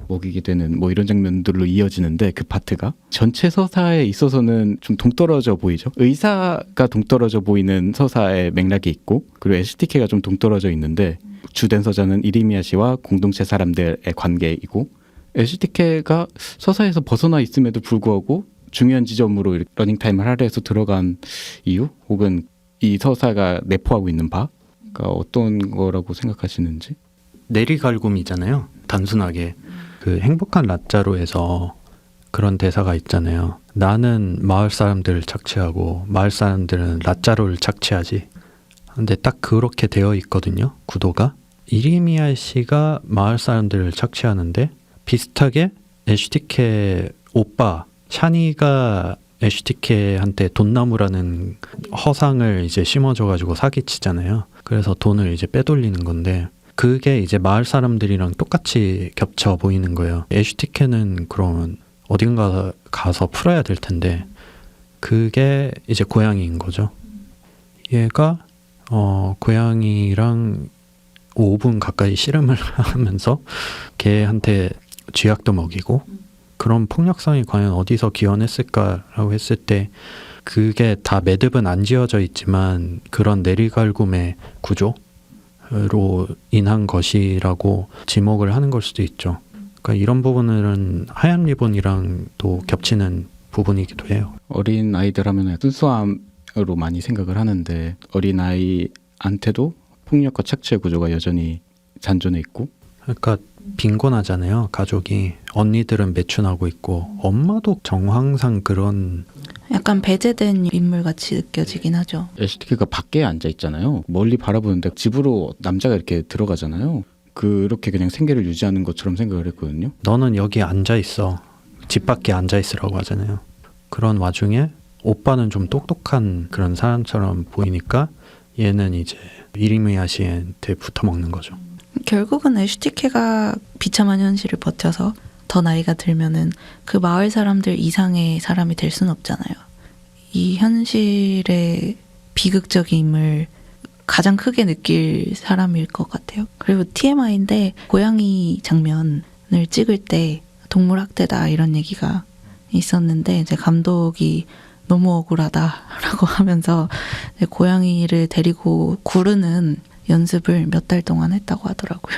먹이게 되는 뭐 이런 장면들로 이어지는데 그 파트가 전체 서사에 있어서는 좀 동떨어져 보이죠. 의사가 동떨어져 보이는 서사의 맥락이 있고 그리고 SDK가 좀 동떨어져 있는데 주된 서자는 이리미야 씨와 공동체 사람들의 관계이고 SDK가 서사에서 벗어나 있음에도 불구하고 중요한 지점으로 러닝타임을 할애해서 들어간 이유 혹은 이 서사가 내포하고 있는 바가 어떤 거라고 생각하시는지? 내리갈굼이잖아요. 단순하게 그 행복한 라짜로에서 그런 대사가 있잖아요. 나는 마을 사람들을 착취하고 마을 사람들은 라짜로를 착취하지. 근데 딱 그렇게 되어 있거든요. 구도가. 이리미야 씨가 마을 사람들을 착취하는데 비슷하게 SDK 오빠 샤니가 SDK한테 돈나무라는 허상을 이제 심어줘가지고 사기치잖아요. 그래서 돈을 이제 빼돌리는 건데 그게 이제 마을 사람들이랑 똑같이 겹쳐 보이는 거예요. SDK는 그러면 어딘가 가서 풀어야 될 텐데 그게 이제 고양이인 거죠. 얘가 고양이랑 5분 가까이 씨름을 하면서 걔한테 쥐약도 먹이고 그런 폭력성이 과연 어디서 기원했을까라고 했을 때 그게 다 매듭은 안 지어져 있지만 그런 내리갈굼의 구조로 인한 것이라고 지목을 하는 걸 수도 있죠. 그러니까 이런 부분은 하얀 리본이랑 또 겹치는 부분이기도 해요. 어린 아이들 하면 순수함으로 많이 생각을 하는데 어린 아이한테도 폭력과 착취의 구조가 여전히 잔존해 있고 그러니까 빈곤하잖아요. 가족이. 언니들은 매춘하고 있고 엄마도 정황상 그런 약간 배제된 인물같이 느껴지긴 하죠. SDK가 밖에 앉아 있잖아요. 멀리 바라보는데 집으로 남자가 이렇게 들어가잖아요. 그렇게 그냥 생계를 유지하는 것처럼 생각을 했거든요. 너는 여기 앉아 있어. 집 밖에 앉아 있으라고 하잖아요. 그런 와중에 오빠는 좀 똑똑한 그런 사람처럼 보이니까 얘는 이제 이리미야 씨한테 붙어먹는 거죠. 결국은 SDK가 비참한 현실을 버텨서 더 나이가 들면은 그 마을 사람들 이상의 사람이 될 수는 없잖아요. 이 현실의 비극적임을 가장 크게 느낄 사람일 것 같아요. 그리고 TMI인데 고양이 장면을 찍을 때 동물 학대다 이런 얘기가 있었는데 이제 감독이 너무 억울하다라고 하면서 이제 고양이를 데리고 구르는 연습을 몇 달 동안 했다고 하더라고요.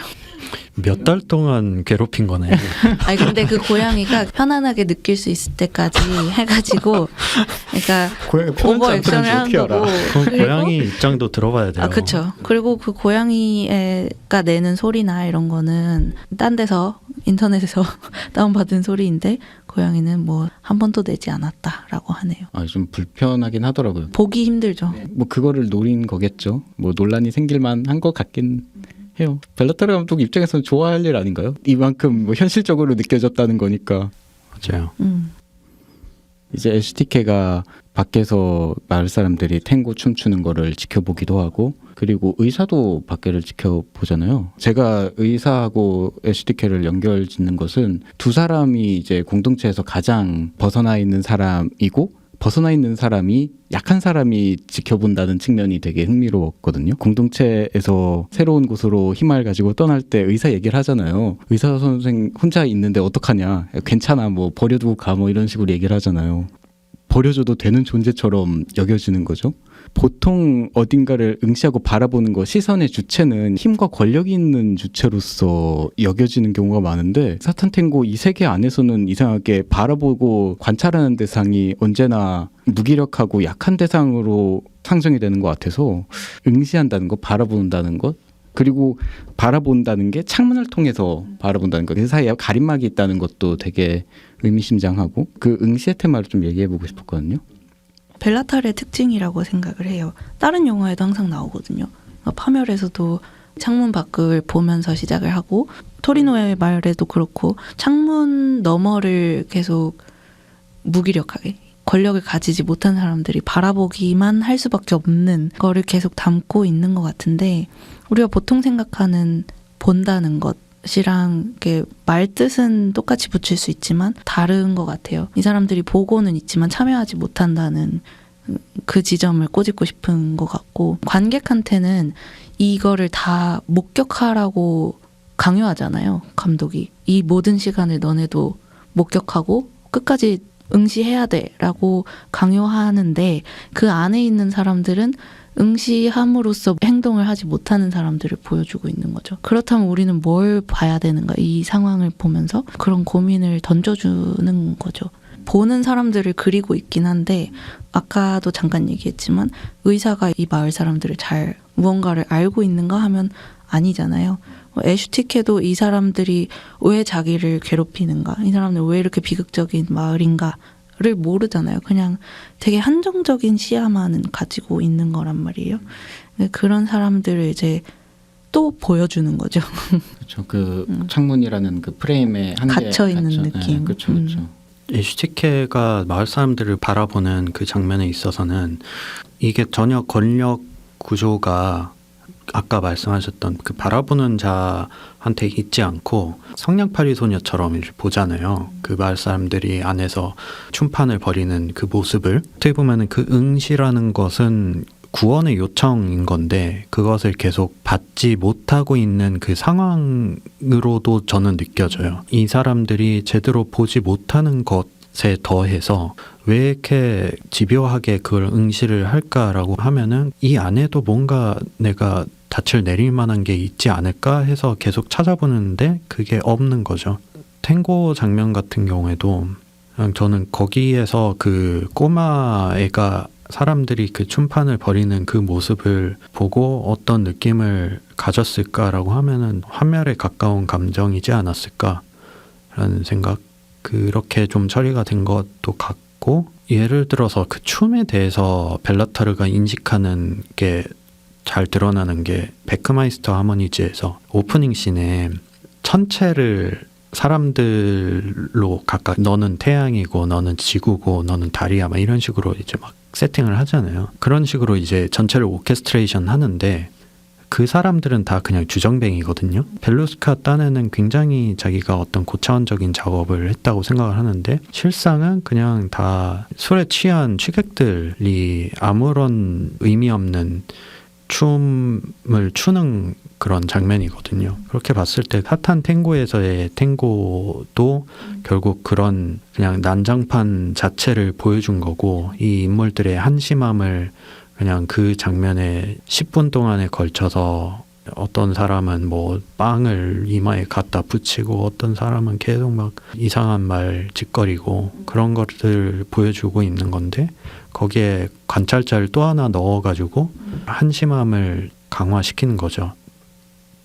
몇 달 동안 괴롭힌 거네. 아니 근데 그 고양이가 편안하게 느낄 수 있을 때까지 해가지고, 그러니까 고양이 오버 액션을 한 거고. 그럼 고양이 입장도 들어봐야 돼요. 아 그렇죠. 그리고 그 고양이가 내는 소리나 이런 거는 딴 데서 인터넷에서 다운받은 소리인데 고양이는 뭐 한 번도 내지 않았다라고 하네요. 좀 불편하긴 하더라고요. 보기 힘들죠. 뭐 그거를 노린 거겠죠. 뭐 논란이 생길만 한 것 같긴 해요. 벨라타르 감독 입장에서는 좋아할 일 아닌가요? 이만큼 뭐 현실적으로 느껴졌다는 거니까. 맞아요. 이제 SDK가 밖에서 마을 사람들이 탱고 춤추는 거를 지켜보기도 하고 그리고 의사도 밖에를 지켜보잖아요. 제가 의사하고 SDK를 연결 짓는 것은 두 사람이 이제 공동체에서 가장 벗어나 있는 사람이고 벗어나 있는 사람이 약한 사람이 지켜본다는 측면이 되게 흥미로웠거든요. 공동체에서 새로운 곳으로 희망을 가지고 떠날 때 의사 얘기를 하잖아요. 의사 선생 혼자 있는데 어떡하냐. 괜찮아 뭐 버려두고 가 뭐 이런 식으로 얘기를 하잖아요. 버려줘도 되는 존재처럼 여겨지는 거죠. 보통 어딘가를 응시하고 바라보는 거 시선의 주체는 힘과 권력이 있는 주체로서 여겨지는 경우가 많은데 사탄 탱고 이 세계 안에서는 이상하게 바라보고 관찰하는 대상이 언제나 무기력하고 약한 대상으로 상정이 되는 것 같아서 응시한다는 것, 바라본다는 것 그리고 바라본다는 게 창문을 통해서 바라본다는 것 그 사이에 가림막이 있다는 것도 되게 의미심장하고 그 응시의 테마를 좀 얘기해보고 싶었거든요. 벨라타르의 특징이라고 생각을 해요. 다른 영화에도 항상 나오거든요. 파멸에서도 창문 밖을 보면서 시작을 하고 토리노의 말에도 그렇고 창문 너머를 계속 무기력하게 권력을 가지지 못한 사람들이 바라보기만 할 수밖에 없는 거를 계속 담고 있는 것 같은데 우리가 보통 생각하는 본다는 것이랑 이렇게 말뜻은 똑같이 붙일 수 있지만 다른 것 같아요. 이 사람들이 보고는 있지만 참여하지 못한다는 그 지점을 꼬집고 싶은 것 같고 관객한테는 이거를 다 목격하라고 강요하잖아요. 감독이. 이 모든 시간을 너네도 목격하고 끝까지 응시해야 돼라고 강요하는데 그 안에 있는 사람들은 응시함으로써 행동을 하지 못하는 사람들을 보여주고 있는 거죠. 그렇다면 우리는 뭘 봐야 되는가 이 상황을 보면서 그런 고민을 던져주는 거죠. 보는 사람들을 그리고 있긴 한데 아까도 잠깐 얘기했지만 의사가 이 마을 사람들을 잘 무언가를 알고 있는가 하면 아니잖아요. 애슈티케도 이 사람들이 왜 자기를 괴롭히는가, 이 사람들 왜 이렇게 비극적인 마을인가를 모르잖아요. 그냥 되게 한정적인 시야만은 가지고 있는 거란 말이에요. 그런 사람들을 이제 또 보여주는 거죠. 그렇죠. 그 창문이라는 그 프레임에 한계 갇혀 있는 느낌. 네, 그렇죠, 그렇죠. 에슈티케가 마을 사람들을 바라보는 그 장면에 있어서는 이게 전혀 권력 구조가 아까 말씀하셨던 그 바라보는 자한테 있지 않고 성냥팔이 소녀처럼 이렇게 보잖아요. 그 마을 사람들이 안에서 춤판을 벌이는 그 모습을 어떻게 보면은 그 응시라는 것은 구원의 요청인 건데 그것을 계속 받지 못하고 있는 그 상황으로도 저는 느껴져요. 이 사람들이 제대로 보지 못하는 것에 더해서 왜 이렇게 집요하게 그걸 응시를 할까라고 하면은 이 안에도 뭔가 내가 닻을 내릴 만한 게 있지 않을까 해서 계속 찾아보는데 그게 없는 거죠. 탱고 장면 같은 경우에도 그냥 저는 거기에서 그 꼬마 애가 사람들이 그 춤판을 벌이는 그 모습을 보고 어떤 느낌을 가졌을까라고 하면은 환멸에 가까운 감정이지 않았을까라는 생각. 그렇게 좀 처리가 된 것도 같고 예를 들어서 그 춤에 대해서 벨라타르가 인식하는 게 잘 드러나는 게 베크마이스터 하모니즈에서 오프닝 씬에 천체를 사람들로 각각 너는 태양이고 너는 지구고 너는 달이야 막 이런 식으로 이제 막 세팅을 하잖아요. 그런 식으로 이제 전체를 오케스트레이션 하는데 그 사람들은 다 그냥 주정뱅이거든요. 벨루스카 딴에는 굉장히 자기가 어떤 고차원적인 작업을 했다고 생각을 하는데 실상은 그냥 다 술에 취한 취객들이 아무런 의미 없는 춤을 추는 그런 장면이거든요. 그렇게 봤을 때 핫한 탱고에서의 탱고도 결국 그런 그냥 난장판 자체를 보여준 거고 이 인물들의 한심함을 그냥 그 장면에 10분 동안에 걸쳐서 어떤 사람은 뭐 빵을 이마에 갖다 붙이고 어떤 사람은 계속 막 이상한 말 짓거리고 그런 것들 보여주고 있는 건데 거기에 관찰자를 또 하나 넣어가지고 한심함을 강화시키는 거죠.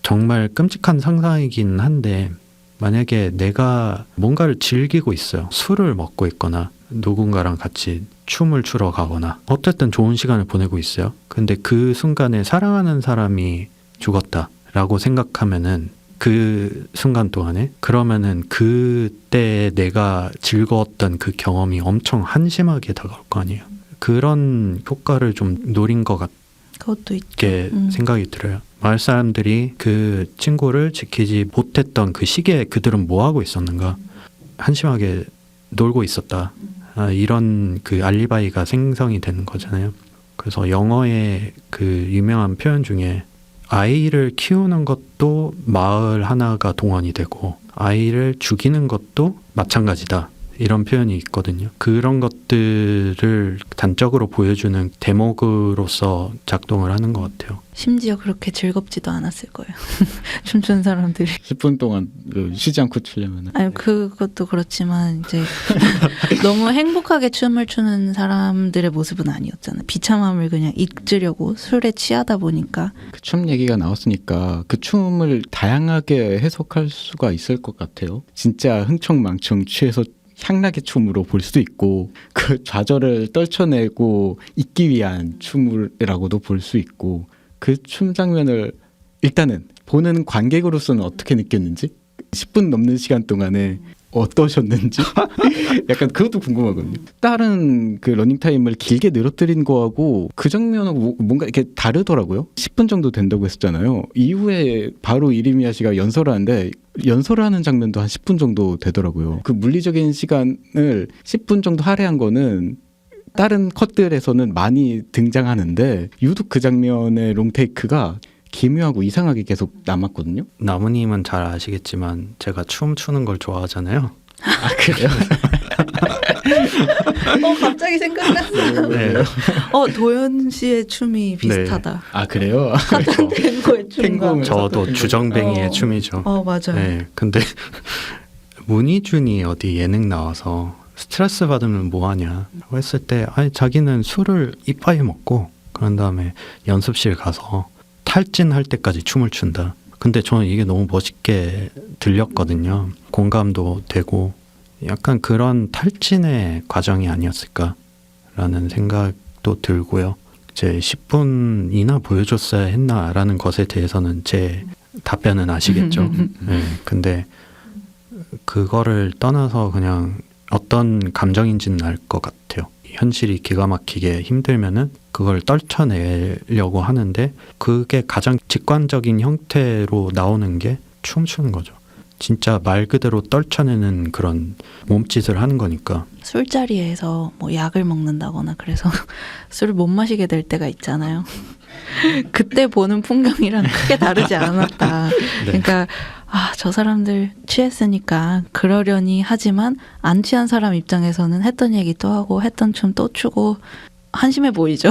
정말 끔찍한 상상이긴 한데 만약에 내가 뭔가를 즐기고 있어요. 술을 먹고 있거나 누군가랑 같이 춤을 추러 가거나 어쨌든 좋은 시간을 보내고 있어요. 근데 그 순간에 사랑하는 사람이 죽었다라고 생각하면은 그 순간 동안에 그러면은 그때 내가 즐거웠던 그 경험이 엄청 한심하게 다가올 거 아니에요. 그런 효과를 좀 노린 것 그것도 같게 생각이 들어요. 마을 사람들이 그 친구를 지키지 못했던 그 시기에 그들은 뭐 하고 있었는가? 한심하게 놀고 있었다. 이런 그 알리바이가 생성이 되는 거잖아요. 그래서 영어의 그 유명한 표현 중에 아이를 키우는 것도 마을 하나가 동원이 되고 아이를 죽이는 것도 마찬가지다. 이런 표현이 있거든요. 그런 것들을 단적으로 보여주는 대목으로서 작동을 하는 것 같아요. 심지어 그렇게 즐겁지도 않았을 거예요. 춤추는 사람들이. 10분 동안 쉬지 않고 추려면 아니 그것도 그렇지만 이제 너무 행복하게 춤을 추는 사람들의 모습은 아니었잖아. 비참함을 그냥 잊으려고 술에 취하다 보니까. 그 춤 얘기가 나왔으니까 그 춤을 다양하게 해석할 수가 있을 것 같아요. 진짜 흥청망청 취해서 향락의 춤으로 볼 수도 있고 그 좌절을 떨쳐내고 있기 위한 춤이라고도 볼 수 있고 그 춤 장면을 일단은 보는 관객으로서는 어떻게 느꼈는지 10분 넘는 시간 동안에 어떠셨는지 약간 그것도 궁금하거든요. 다른 그 러닝 타임을 길게 늘어뜨린 거하고 그 장면하고 뭔가 이렇게 다르더라고요. 10분 정도 된다고 했었잖아요. 이후에 바로 이리미야 씨가 연설을 하는데 연설을 하는 장면도 한 10분 정도 되더라고요. 그 물리적인 시간을 10분 정도 할애한 거는 다른 컷들에서는 많이 등장하는데 유독 그 장면의 롱테이크가 기묘하고 이상하게 계속 남았거든요. 나무님은 잘 아시겠지만 제가 춤 추는 걸 좋아하잖아요. 아 그래요? 갑자기 생각났어요. 네. 도현 씨의 춤이 비슷하다. 아 그래요? 같은 탱고의 춤과. 탱고는 저도 주정뱅이의 어. 춤이죠. 맞아요. 네, 근데 문희준이 어디 예능 나와서 스트레스 받으면 뭐 하냐 했을 때 아니 자기는 술을 이빠이 먹고 그런 다음에 연습실 가서 탈진할 때까지 춤을 춘다. 근데 저는 이게 너무 멋있게 들렸거든요. 공감도 되고 약간 그런 탈진의 과정이 아니었을까라는 생각도 들고요. 이제 10분이나 보여줬어야 했나라는 것에 대해서는 제 답변은 아시겠죠. 네, 근데 그거를 떠나서 그냥 어떤 감정인지는 알 것 같아요. 현실이 기가 막히게 힘들면은 그걸 떨쳐내려고 하는데 그게 가장 직관적인 형태로 나오는 게 춤추는 거죠. 진짜 말 그대로 떨쳐내는 그런 몸짓을 하는 거니까. 술자리에서 뭐 약을 먹는다거나 그래서 술을 못 마시게 될 때가 있잖아요. 그때 보는 풍경이랑 크게 다르지 않았다. 네. 그러니까 저 사람들 취했으니까 그러려니 하지만 안 취한 사람 입장에서는 했던 얘기 또 하고 했던 춤 또 추고 한심해 보이죠.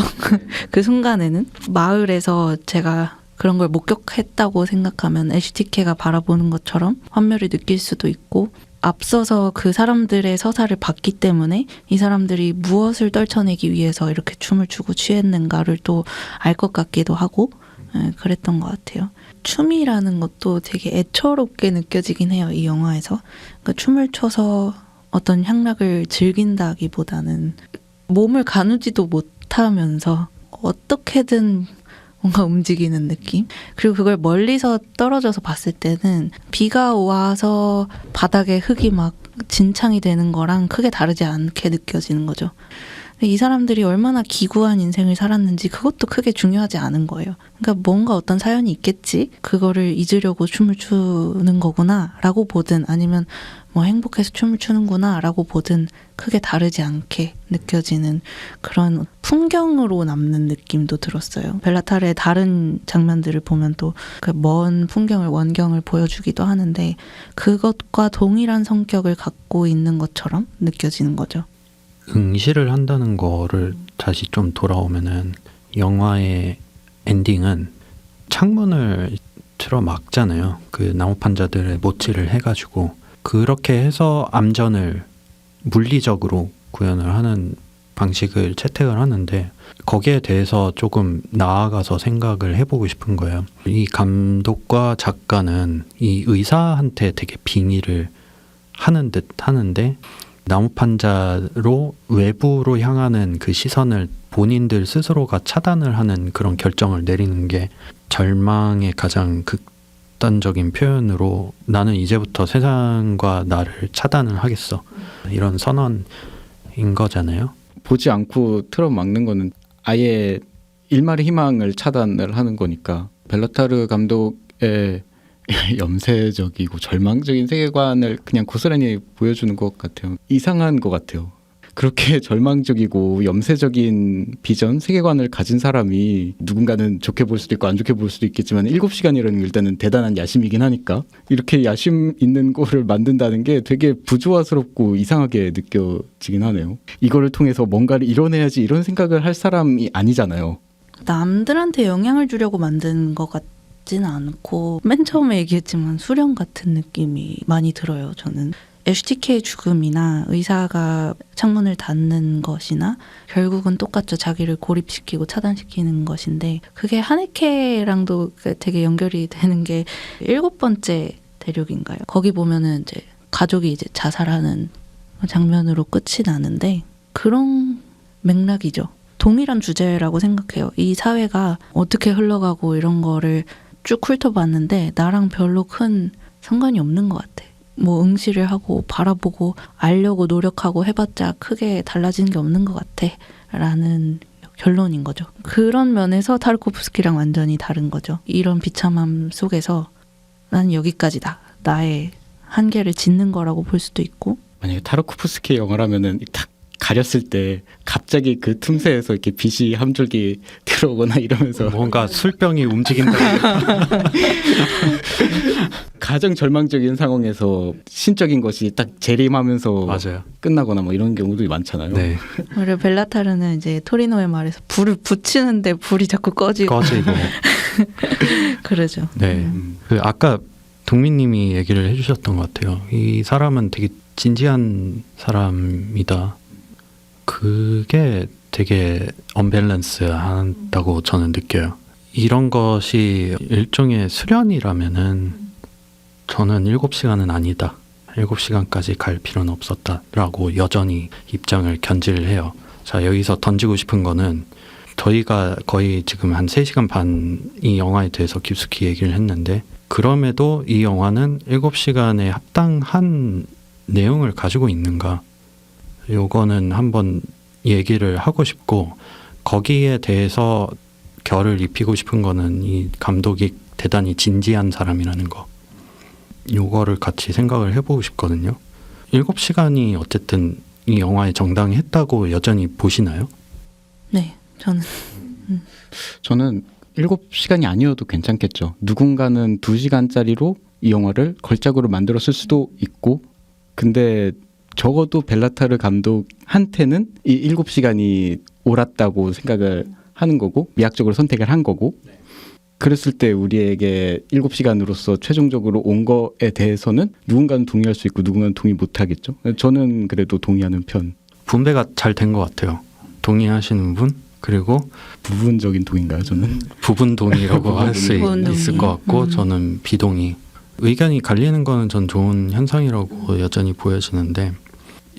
그 순간에는 마을에서 제가 그런 걸 목격했다고 생각하면 HTK가 바라보는 것처럼 환멸을 느낄 수도 있고 앞서서 그 사람들의 서사를 봤기 때문에 이 사람들이 무엇을 떨쳐내기 위해서 이렇게 춤을 추고 취했는가를 또 알 것 같기도 하고 그랬던 것 같아요. 춤이라는 것도 되게 애처롭게 느껴지긴 해요. 이 영화에서. 그러니까 춤을 춰서 어떤 향락을 즐긴다기보다는 몸을 가누지도 못하면서 어떻게든 뭔가 움직이는 느낌? 그리고 그걸 멀리서 떨어져서 봤을 때는 비가 와서 바닥에 흙이 막 진창이 되는 거랑 크게 다르지 않게 느껴지는 거죠. 이 사람들이 얼마나 기구한 인생을 살았는지 그것도 크게 중요하지 않은 거예요. 그러니까 뭔가 어떤 사연이 있겠지? 그거를 잊으려고 춤을 추는 거구나 라고 보든 아니면 뭐 행복해서 춤을 추는구나 라고 보든 크게 다르지 않게 느껴지는 그런 풍경으로 남는 느낌도 들었어요. 벨라타르의 다른 장면들을 보면 또 그 먼 풍경을 원경을 보여주기도 하는데 그것과 동일한 성격을 갖고 있는 것처럼 느껴지는 거죠. 응시를 한다는 거를 다시 좀 돌아오면은 영화의 엔딩은 창문을 틀어 막잖아요. 그 나무판자들의 모치를 해가지고 그렇게 해서 암전을 물리적으로 구현을 하는 방식을 채택을 하는데 거기에 대해서 조금 나아가서 생각을 해보고 싶은 거예요. 이 감독과 작가는 이 의사한테 되게 빙의를 하는 듯 하는데 나무판자로 외부로 향하는 그 시선을 본인들 스스로가 차단을 하는 그런 결정을 내리는 게 절망의 가장 극단적인 표현으로 나는 이제부터 세상과 나를 차단을 하겠어. 이런 선언인 거잖아요. 보지 않고 틀어 막는 거는 아예 일말의 희망을 차단을 하는 거니까 벨라타르 감독의 염세적이고 절망적인 세계관을 그냥 고스란히 보여주는 것 같아요. 이상한 것 같아요. 그렇게 절망적이고 염세적인 비전, 세계관을 가진 사람이 누군가는 좋게 볼 수도 있고 안 좋게 볼 수도 있겠지만 7시간이라는 게 일단은 대단한 야심이긴 하니까 이렇게 야심 있는 거를 만든다는 게 되게 부조화스럽고 이상하게 느껴지긴 하네요. 이거를 통해서 뭔가를 이뤄내야지 이런 생각을 할 사람이 아니잖아요. 남들한테 영향을 주려고 만든 것 같지는 않고 맨 처음에 얘기했지만 수련 같은 느낌이 많이 들어요. 저는 HTK의 죽음이나 의사가 창문을 닫는 것이나 결국은 똑같죠. 자기를 고립시키고 차단시키는 것인데 그게 하네케랑도 되게 연결이 되는 게 7번째 대륙인가요? 거기 보면은 이제 가족이 이제 자살하는 장면으로 끝이 나는데 그런 맥락이죠. 동일한 주제라고 생각해요. 이 사회가 어떻게 흘러가고 이런 거를 쭉 훑어봤는데 나랑 별로 큰 상관이 없는 것 같아. 뭐 응시를 하고 바라보고 알려고 노력하고 해봤자 크게 달라지는 게 없는 것 같아 라는 결론인 거죠. 그런 면에서 타르코프스키랑 완전히 다른 거죠. 이런 비참함 속에서 난 여기까지다. 나의 한계를 짓는 거라고 볼 수도 있고. 만약에 타르코프스키 영화라면은 딱 가렸을 때 갑자기 그 틈새에서 이렇게 빛이 한 줄기 들어오거나 이러면서 뭔가 술병이 움직인다. 가장 절망적인 상황에서 신적인 것이 딱 재림하면서 맞아요. 끝나거나 뭐 이런 경우도 많잖아요. 네. 그리고 벨라타르는 이제 토리노의 말에서 불을 붙이는데 불이 자꾸 꺼지고 꺼지고. 그러죠. 네. 그 아까 동민님이 얘기를 해주셨던 것 같아요. 이 사람은 되게 진지한 사람이다. 그게 되게 언밸런스한다고 저는 느껴요. 이런 것이 일종의 수련이라면은 저는 7시간은 아니다. 7시간까지 갈 필요는 없었다라고 여전히 입장을 견지를 해요. 자, 여기서 던지고 싶은 거는 저희가 거의 지금 한 3시간 반 이 영화에 대해서 깊숙이 얘기를 했는데 그럼에도 이 영화는 7시간에 합당한 내용을 가지고 있는가? 요거는 한번 얘기를 하고 싶고 거기에 대해서 결을 입히고 싶은 거는 이 감독이 대단히 진지한 사람이라는 거. 요거를 같이 생각을 해보고 싶거든요. 7시간이 어쨌든 이 영화에 정당했다고 여전히 보시나요? 네, 저는 7시간이 아니어도 괜찮겠죠. 누군가는 2시간짜리로 이 영화를 걸작으로 만들었을 수도 있고 근데 적어도 벨라타르 감독한테는 이 7시간이 옳았다고 생각을 하는 거고 미학적으로 선택을 한 거고 그랬을 때 우리에게 7시간으로서 최종적으로 온 거에 대해서는 누군가는 동의할 수 있고 누군가는 동의 못 하겠죠. 저는 그래도 동의하는 편. 분배가 잘 된 것 같아요. 동의하시는 분 그리고 부분적인 동의인가요 저는? 부분 동의라고 할 수 부분 동의. 있을 것 같고 저는 비동의. 의견이 갈리는 거는 전 좋은 현상이라고 여전히 보여지는데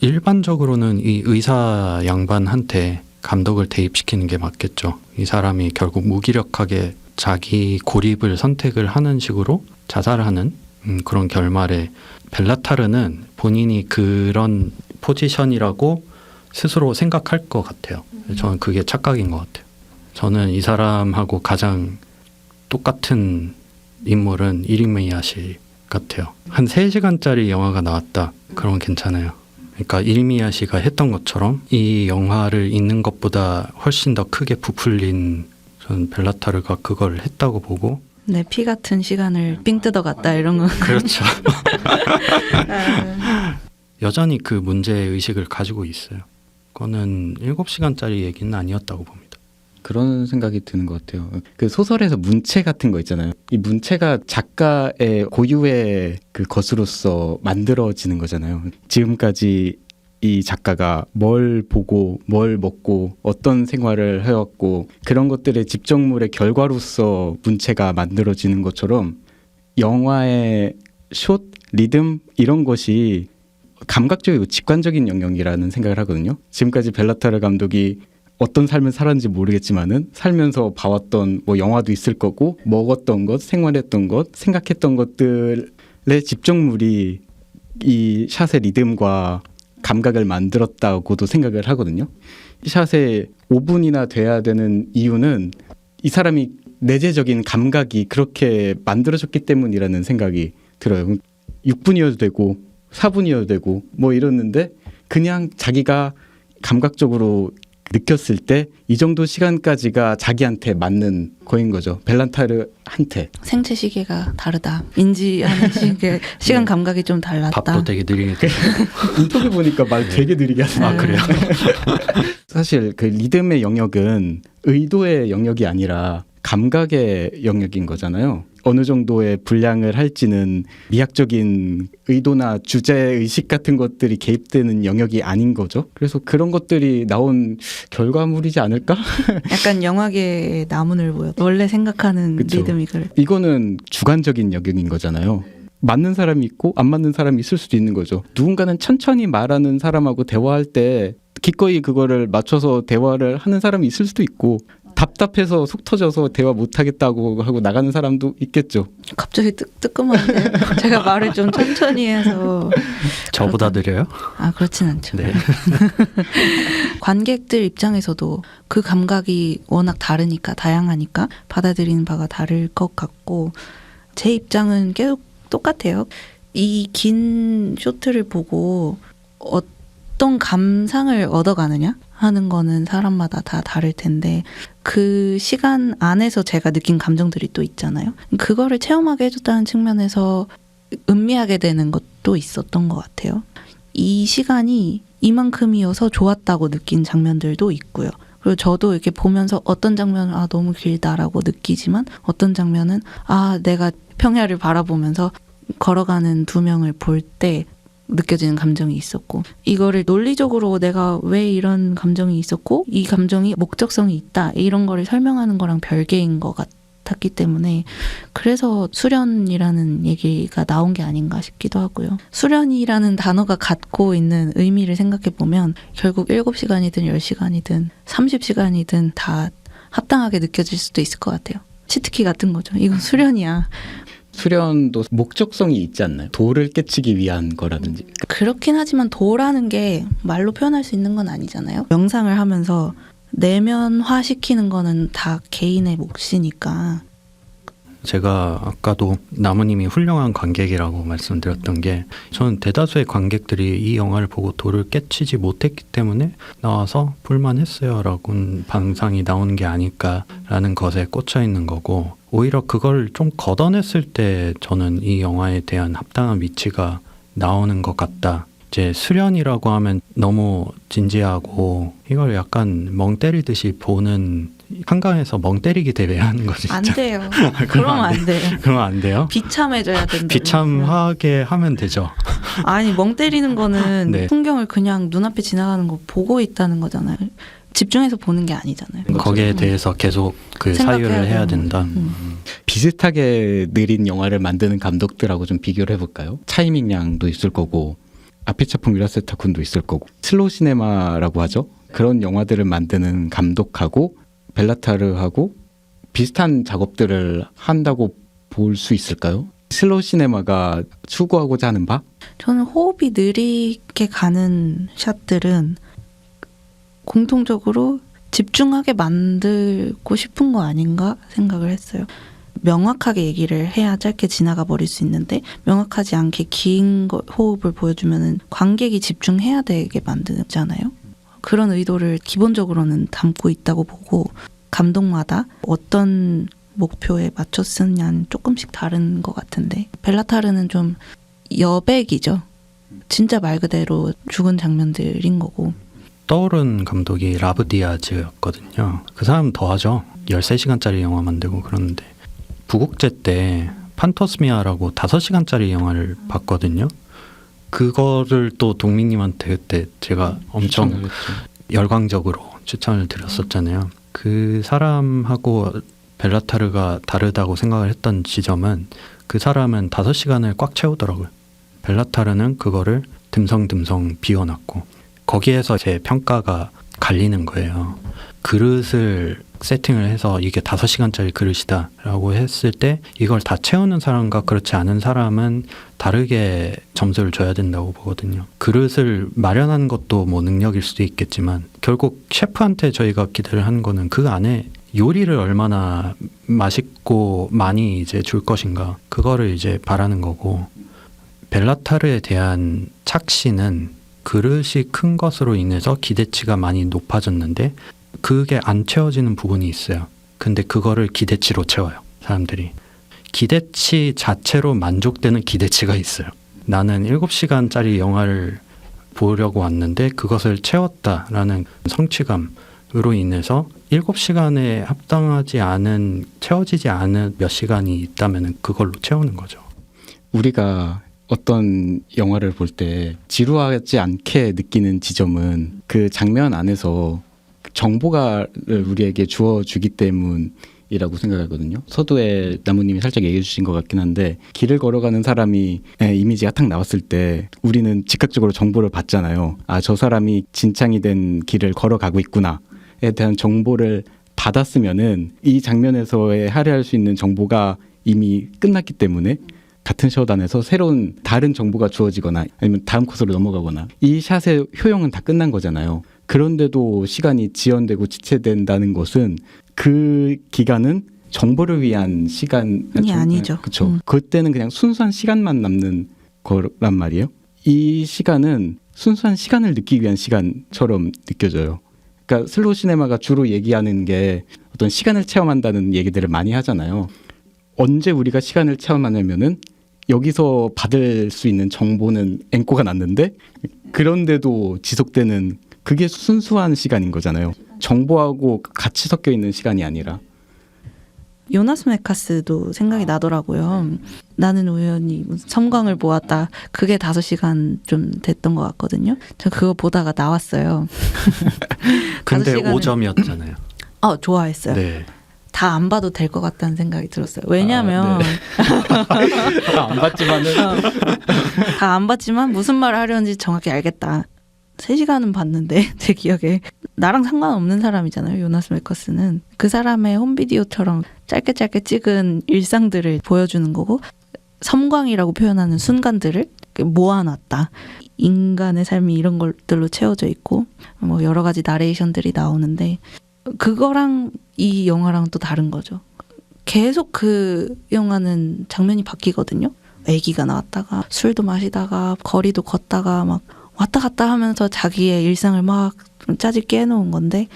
일반적으로는 이 의사 양반한테 감독을 대입시키는 게 맞겠죠. 이 사람이 결국 무기력하게 자기 고립을 선택을 하는 식으로 자살하는 그런 결말에 벨라타르는 본인이 그런 포지션이라고 스스로 생각할 것 같아요. 저는 그게 착각인 것 같아요. 저는 이 사람하고 가장 똑같은 인물은 이리미야시 같아요. 한 3시간짜리 영화가 나왔다. 그러면 괜찮아요. 그러니까 이리미야시가 했던 것처럼 이 영화를 읽는 것보다 훨씬 더 크게 부풀린 저는 벨라타르가 그걸 했다고 보고 내 피 같은 시간을 삥 뜯어갔다 이런 거. 그렇죠. 여전히 그 문제의식을 가지고 있어요. 그거는 7시간짜리 얘기는 아니었다고 봅니다. 그런 생각이 드는 것 같아요. 그 소설에서 문체 같은 거 있잖아요. 이 문체가 작가의 고유의 그 것으로서 만들어지는 거잖아요. 지금까지 이 작가가 뭘 보고 뭘 먹고 어떤 생활을 해왔고 그런 것들의 집정물의 결과로서 문체가 만들어지는 것처럼 영화의 숏, 리듬 이런 것이 감각적이고 직관적인 영역이라는 생각을 하거든요. 지금까지 벨라타르 감독이 어떤 삶을 살았는지 모르겠지만은 살면서 봐왔던 뭐 영화도 있을 거고 먹었던 것, 생활했던 것, 생각했던 것들의 집정물이 이 샷의 리듬과 감각을 만들었다고도 생각을 하거든요. 이 샷에 5분이나 돼야 되는 이유는 이 사람이 내재적인 감각이 그렇게 만들어졌기 때문이라는 생각이 들어요. 6분이어도 되고 4분이어도 되고 뭐 이러는데 그냥 자기가 감각적으로 느꼈을 때 이 정도 시간까지가 자기한테 맞는 거인 거죠. 벨라타르한테. 생체 시계가 다르다. 인지하는 시간 감각이 좀 달랐다. 밥도 되게 느리게 드세요. 인터뷰 보니까 말 되게 느리게 하시네요. 아 그래요? 사실 그 리듬의 영역은 의도의 영역이 아니라 감각의 영역인 거잖아요. 어느 정도의 분량을 할지는 미학적인 의도나 주제의식 같은 것들이 개입되는 영역이 아닌 거죠. 그래서 그런 것들이 나온 결과물이지 않을까? 약간 영화계의 나무늘보요. 원래 생각하는 그쵸. 리듬이 그래. 이거는 주관적인 영역인 거잖아요. 맞는 사람이 있고 안 맞는 사람이 있을 수도 있는 거죠. 누군가는 천천히 말하는 사람하고 대화할 때 기꺼이 그거를 맞춰서 대화를 하는 사람이 있을 수도 있고 답답해서 속 터져서 대화 못 하겠다고 하고 나가는 사람도 있겠죠. 갑자기 뜨끔한데 제가 말을 좀 천천히 해서 저보다 느려요? 아 그렇진 않죠. 네. 관객들 입장에서도 그 감각이 워낙 다르니까 다양하니까 받아들이는 바가 다를 것 같고 제 입장은 계속 똑같아요. 이 긴 쇼트를 보고 어떤 감상을 얻어가느냐 하는 거는 사람마다 다 다를 텐데 그 시간 안에서 제가 느낀 감정들이 또 있잖아요. 그거를 체험하게 해줬다는 측면에서 음미하게 되는 것도 있었던 것 같아요. 이 시간이 이만큼이어서 좋았다고 느낀 장면들도 있고요. 그리고 저도 이렇게 보면서 어떤 장면은 아 너무 길다라고 느끼지만 어떤 장면은 아 내가 평야를 바라보면서 걸어가는 두 명을 볼 때 느껴지는 감정이 있었고 이거를 논리적으로 내가 왜 이런 감정이 있었고 이 감정이 목적성이 있다 이런 거를 설명하는 거랑 별개인 것 같았기 때문에 그래서 수련이라는 얘기가 나온 게 아닌가 싶기도 하고요. 수련이라는 단어가 갖고 있는 의미를 생각해 보면 결국 7시간이든 10시간이든 30시간이든 다 합당하게 느껴질 수도 있을 것 같아요. 치트키 같은 거죠. 이건 수련이야. 수련도 목적성이 있지 않나요? 도를 깨치기 위한 거라든지. 그렇긴 하지만 도라는 게 말로 표현할 수 있는 건 아니잖아요. 명상을 하면서 내면화시키는 거는 다 개인의 몫이니까. 제가 아까도 나무님이 훌륭한 관객이라고 말씀드렸던 게 저는 대다수의 관객들이 이 영화를 보고 도를 깨치지 못했기 때문에 나와서 불만했어요 라고는 반상이 나오는 게 아닐까라는 것에 꽂혀 있는 거고 오히려 그걸 좀 걷어냈을 때 저는 이 영화에 대한 합당한 위치가 나오는 것 같다. 이제 수련이라고 하면 너무 진지하고 이걸 약간 멍 때리듯이 보는 한강에서 멍 때리기 대회하는 거지. 안 돼요. 그러면 안 돼요. 그러면 안 돼요? 비참해져야 된다. 비참하게 하면 되죠. 아니 멍 때리는 거는 네. 풍경을 그냥 눈앞에 지나가는 거 보고 있다는 거잖아요. 집중해서 보는 게 아니잖아요. 거기에 대해서 계속 그 생각해야 사유를 해야 되는 된다. 비슷하게 느린 영화를 만드는 감독들하고 좀 비교를 해볼까요? 차이밍 양도 있을 거고 아피차풍 위라세타 군도 있을 거고 슬로우 시네마라고 하죠. 그런 영화들을 만드는 감독하고 벨라타르하고 비슷한 작업들을 한다고 볼 수 있을까요? 슬로우 시네마가 추구하고자 하는 바? 저는 호흡이 느리게 가는 샷들은 공통적으로 집중하게 만들고 싶은 거 아닌가 생각을 했어요. 명확하게 얘기를 해야 짧게 지나가 버릴 수 있는데 명확하지 않게 긴 호흡을 보여주면은 관객이 집중해야 되게 만들잖아요. 그런 의도를 기본적으로는 담고 있다고 보고 감독마다 어떤 목표에 맞춰 쓰냐는 조금씩 다른 것 같은데 벨라타르는 좀 여백이죠. 진짜 말 그대로 죽은 장면들인 거고 떠오른 감독이 라브 디아즈였거든요. 그 사람 더하죠. 13시간짜리 영화 만들고 그러는데 부국제 때 판토스미아라고 5시간짜리 영화를 봤거든요. 그거를 또 동민님한테 그때 제가 엄청 추천을 했죠. 열광적으로 추천을 드렸었잖아요. 그 사람하고 벨라타르가 다르다고 생각을 했던 지점은 그 사람은 5시간을 꽉 채우더라고요. 벨라타르는 그거를 듬성듬성 비워놨고 거기에서 제 평가가 갈리는 거예요. 그릇을 세팅을 해서 이게 5시간짜리 그릇이다 라고 했을 때 이걸 다 채우는 사람과 그렇지 않은 사람은 다르게 점수를 줘야 된다고 보거든요. 그릇을 마련하는 것도 뭐 능력일 수도 있겠지만 결국 셰프한테 저희가 기대를 하는 거는 그 안에 요리를 얼마나 맛있고 많이 이제 줄 것인가 그거를 이제 바라는 거고 벨라타르에 대한 착시는 그릇이 큰 것으로 인해서 기대치가 많이 높아졌는데 그게 안 채워지는 부분이 있어요. 근데 그거를 기대치로 채워요. 사람들이. 기대치 자체로 만족되는 기대치가 있어요. 나는 7시간짜리 영화를 보려고 왔는데 그것을 채웠다라는 성취감으로 인해서 7시간에 합당하지 않은 채워지지 않은 몇 시간이 있다면 그걸로 채우는 거죠. 우리가 어떤 영화를 볼 때 지루하지 않게 느끼는 지점은 그 장면 안에서 정보가 우리에게 주어주기 때문이라고 생각하거든요. 서두에 나무님이 살짝 얘기해 주신 것 같긴 한데 길을 걸어가는 사람이 이미지가 탁 나왔을 때 우리는 즉각적으로 정보를 받잖아요. 아, 저 사람이 진창이 된 길을 걸어가고 있구나에 대한 정보를 받았으면은 이 장면에서의 할애할 수 있는 정보가 이미 끝났기 때문에 같은 샷 안에서 새로운 다른 정보가 주어지거나 아니면 다음 컷으로 넘어가거나 이 샷의 효용은 다 끝난 거잖아요. 그런데도 시간이 지연되고 지체된다는 것은 그 기간은 정보를 위한 시간이 아니죠. 그렇죠. 그때는 그냥 순수한 시간만 남는 거란 말이에요. 이 시간은 순수한 시간을 느끼기 위한 시간처럼 느껴져요. 그러니까 슬로우 시네마가 주로 얘기하는 게 어떤 시간을 체험한다는 얘기들을 많이 하잖아요. 언제 우리가 시간을 체험하냐면은 여기서 받을 수 있는 정보는 앵꼬가 났는데 그런데도 지속되는 그게 순수한 시간인 거잖아요. 정보하고 같이 섞여 있는 시간이 아니라. 요나스 메카스도 생각이 나더라고요. 나는 우연히 무슨 섬광을 보았다. 그게 5시간 좀 됐던 것 같거든요. 저 그거 보다가 나왔어요. 근데 5시간을 5점이었잖아요. 좋아했어요. 네. 다 안 봐도 될 것 같다는 생각이 들었어요. 왜냐하면 안 봤지만은 다 안 봤지만 무슨 말을 하려는지 정확히 알겠다. 3시간은 봤는데 제 기억에 나랑 상관없는 사람이잖아요. 요나스 메커스는 그 사람의 홈비디오처럼 짧게 찍은 일상들을 보여주는 거고 섬광이라고 표현하는 순간들을 모아놨다. 인간의 삶이 이런 것들로 채워져 있고 뭐 여러 가지 나레이션들이 나오는데 그거랑 이 영화랑 또 다른 거죠. 계속 그 영화는 장면이 바뀌거든요. 아기가 나왔다가 술도 마시다가 거리도 걷다가 막 왔다 갔다 하면서 자기의 일상을 막 짜집게 해놓은 건데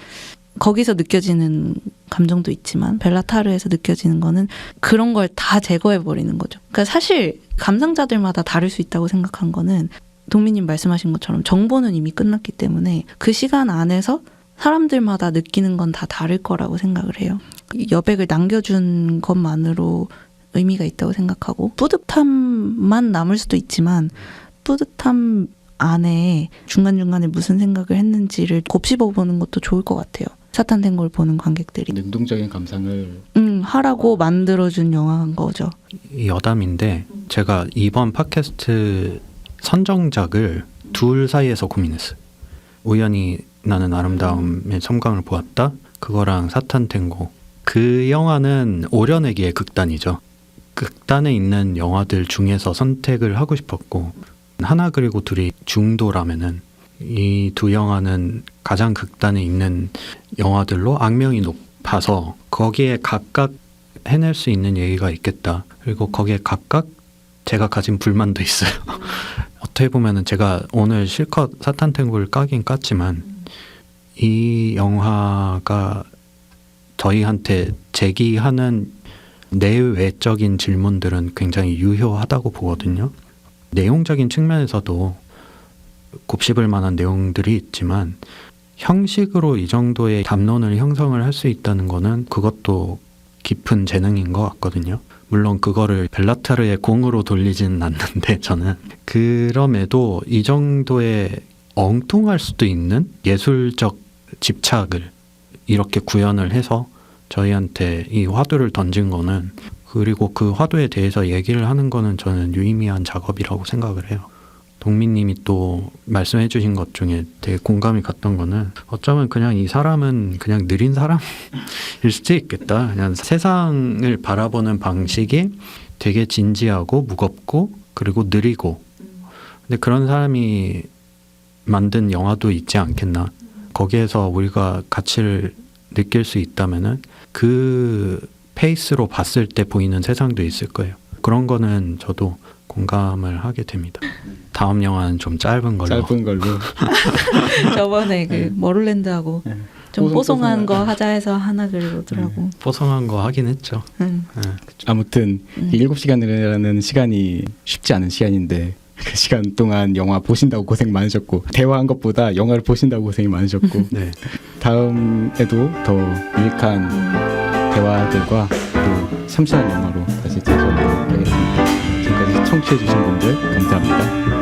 거기서 느껴지는 감정도 있지만 벨라타르에서 느껴지는 거는 그런 걸 다 제거해버리는 거죠. 그러니까 사실 감상자들마다 다를 수 있다고 생각한 거는 동민님 말씀하신 것처럼 정보는 이미 끝났기 때문에 그 시간 안에서 사람들마다 느끼는 건 다 다를 거라고 생각을 해요. 여백을 남겨준 것만으로 의미가 있다고 생각하고 뿌듯함만 남을 수도 있지만 뿌듯함 안에 중간중간에 무슨 생각을 했는지를 곱씹어보는 것도 좋을 것 같아요. 사탄 탱고를 보는 관객들이. 능동적인 감상을 하라고 만들어준 영화인 거죠. 이 여담인데 제가 이번 팟캐스트 선정작을 둘 사이에서 고민했어요. 우연히 나는 아름다움의 섬광을 보았다. 그거랑 사탄 탱고. 그 영화는 오려내기의 극단이죠. 극단에 있는 영화들 중에서 선택을 하고 싶었고 하나 그리고 둘이 중도라면은 이 두 영화는 가장 극단에 있는 영화들로 악명이 높아서 거기에 각각 해낼 수 있는 얘기가 있겠다. 그리고 거기에 각각 제가 가진 불만도 있어요. 어떻게 보면은 제가 오늘 실컷 사탄 탱고를 까긴 깠지만 이 영화가 저희한테 제기하는 내외적인 질문들은 굉장히 유효하다고 보거든요. 내용적인 측면에서도 곱씹을 만한 내용들이 있지만 형식으로 이 정도의 담론을 형성을 할 수 있다는 거는 그것도 깊은 재능인 것 같거든요. 물론 그거를 벨라타르의 공으로 돌리지는 않는데 저는 그럼에도 이 정도의 엉뚱할 수도 있는 예술적 집착을 이렇게 구현을 해서 저희한테 이 화두를 던진 거는 그리고 그 화두에 대해서 얘기를 하는 거는 저는 유의미한 작업이라고 생각을 해요. 동민님이 또 말씀해 주신 것 중에 되게 공감이 갔던 거는 어쩌면 그냥 이 사람은 그냥 느린 사람일 수도 있겠다. 그냥 세상을 바라보는 방식이 되게 진지하고 무겁고 그리고 느리고 근데 그런 사람이 만든 영화도 있지 않겠나. 거기에서 우리가 가치를 느낄 수 있다면은 그 페이스로 봤을 때 보이는 세상도 있을 거예요. 그런 거는 저도 공감을 하게 됩니다. 다음 영화는 좀 짧은 걸로. 저번에 그 머롤랜드하고 좀 뽀송한 거 하자 해서 하나 그리고더라고. 뽀송한 거 하긴 했죠. 아무튼 7시간이라는 시간이 쉽지 않은 시간인데 그 시간 동안 영화 보신다고 고생 많으셨고 대화한 것보다 영화를 보신다고 고생이 많으셨고 네. 다음에도 더 유익한 대화들과 또 참신한 영화로 다시 찾아오도록 하겠습니다. 지금까지 청취해주신 분들 감사합니다.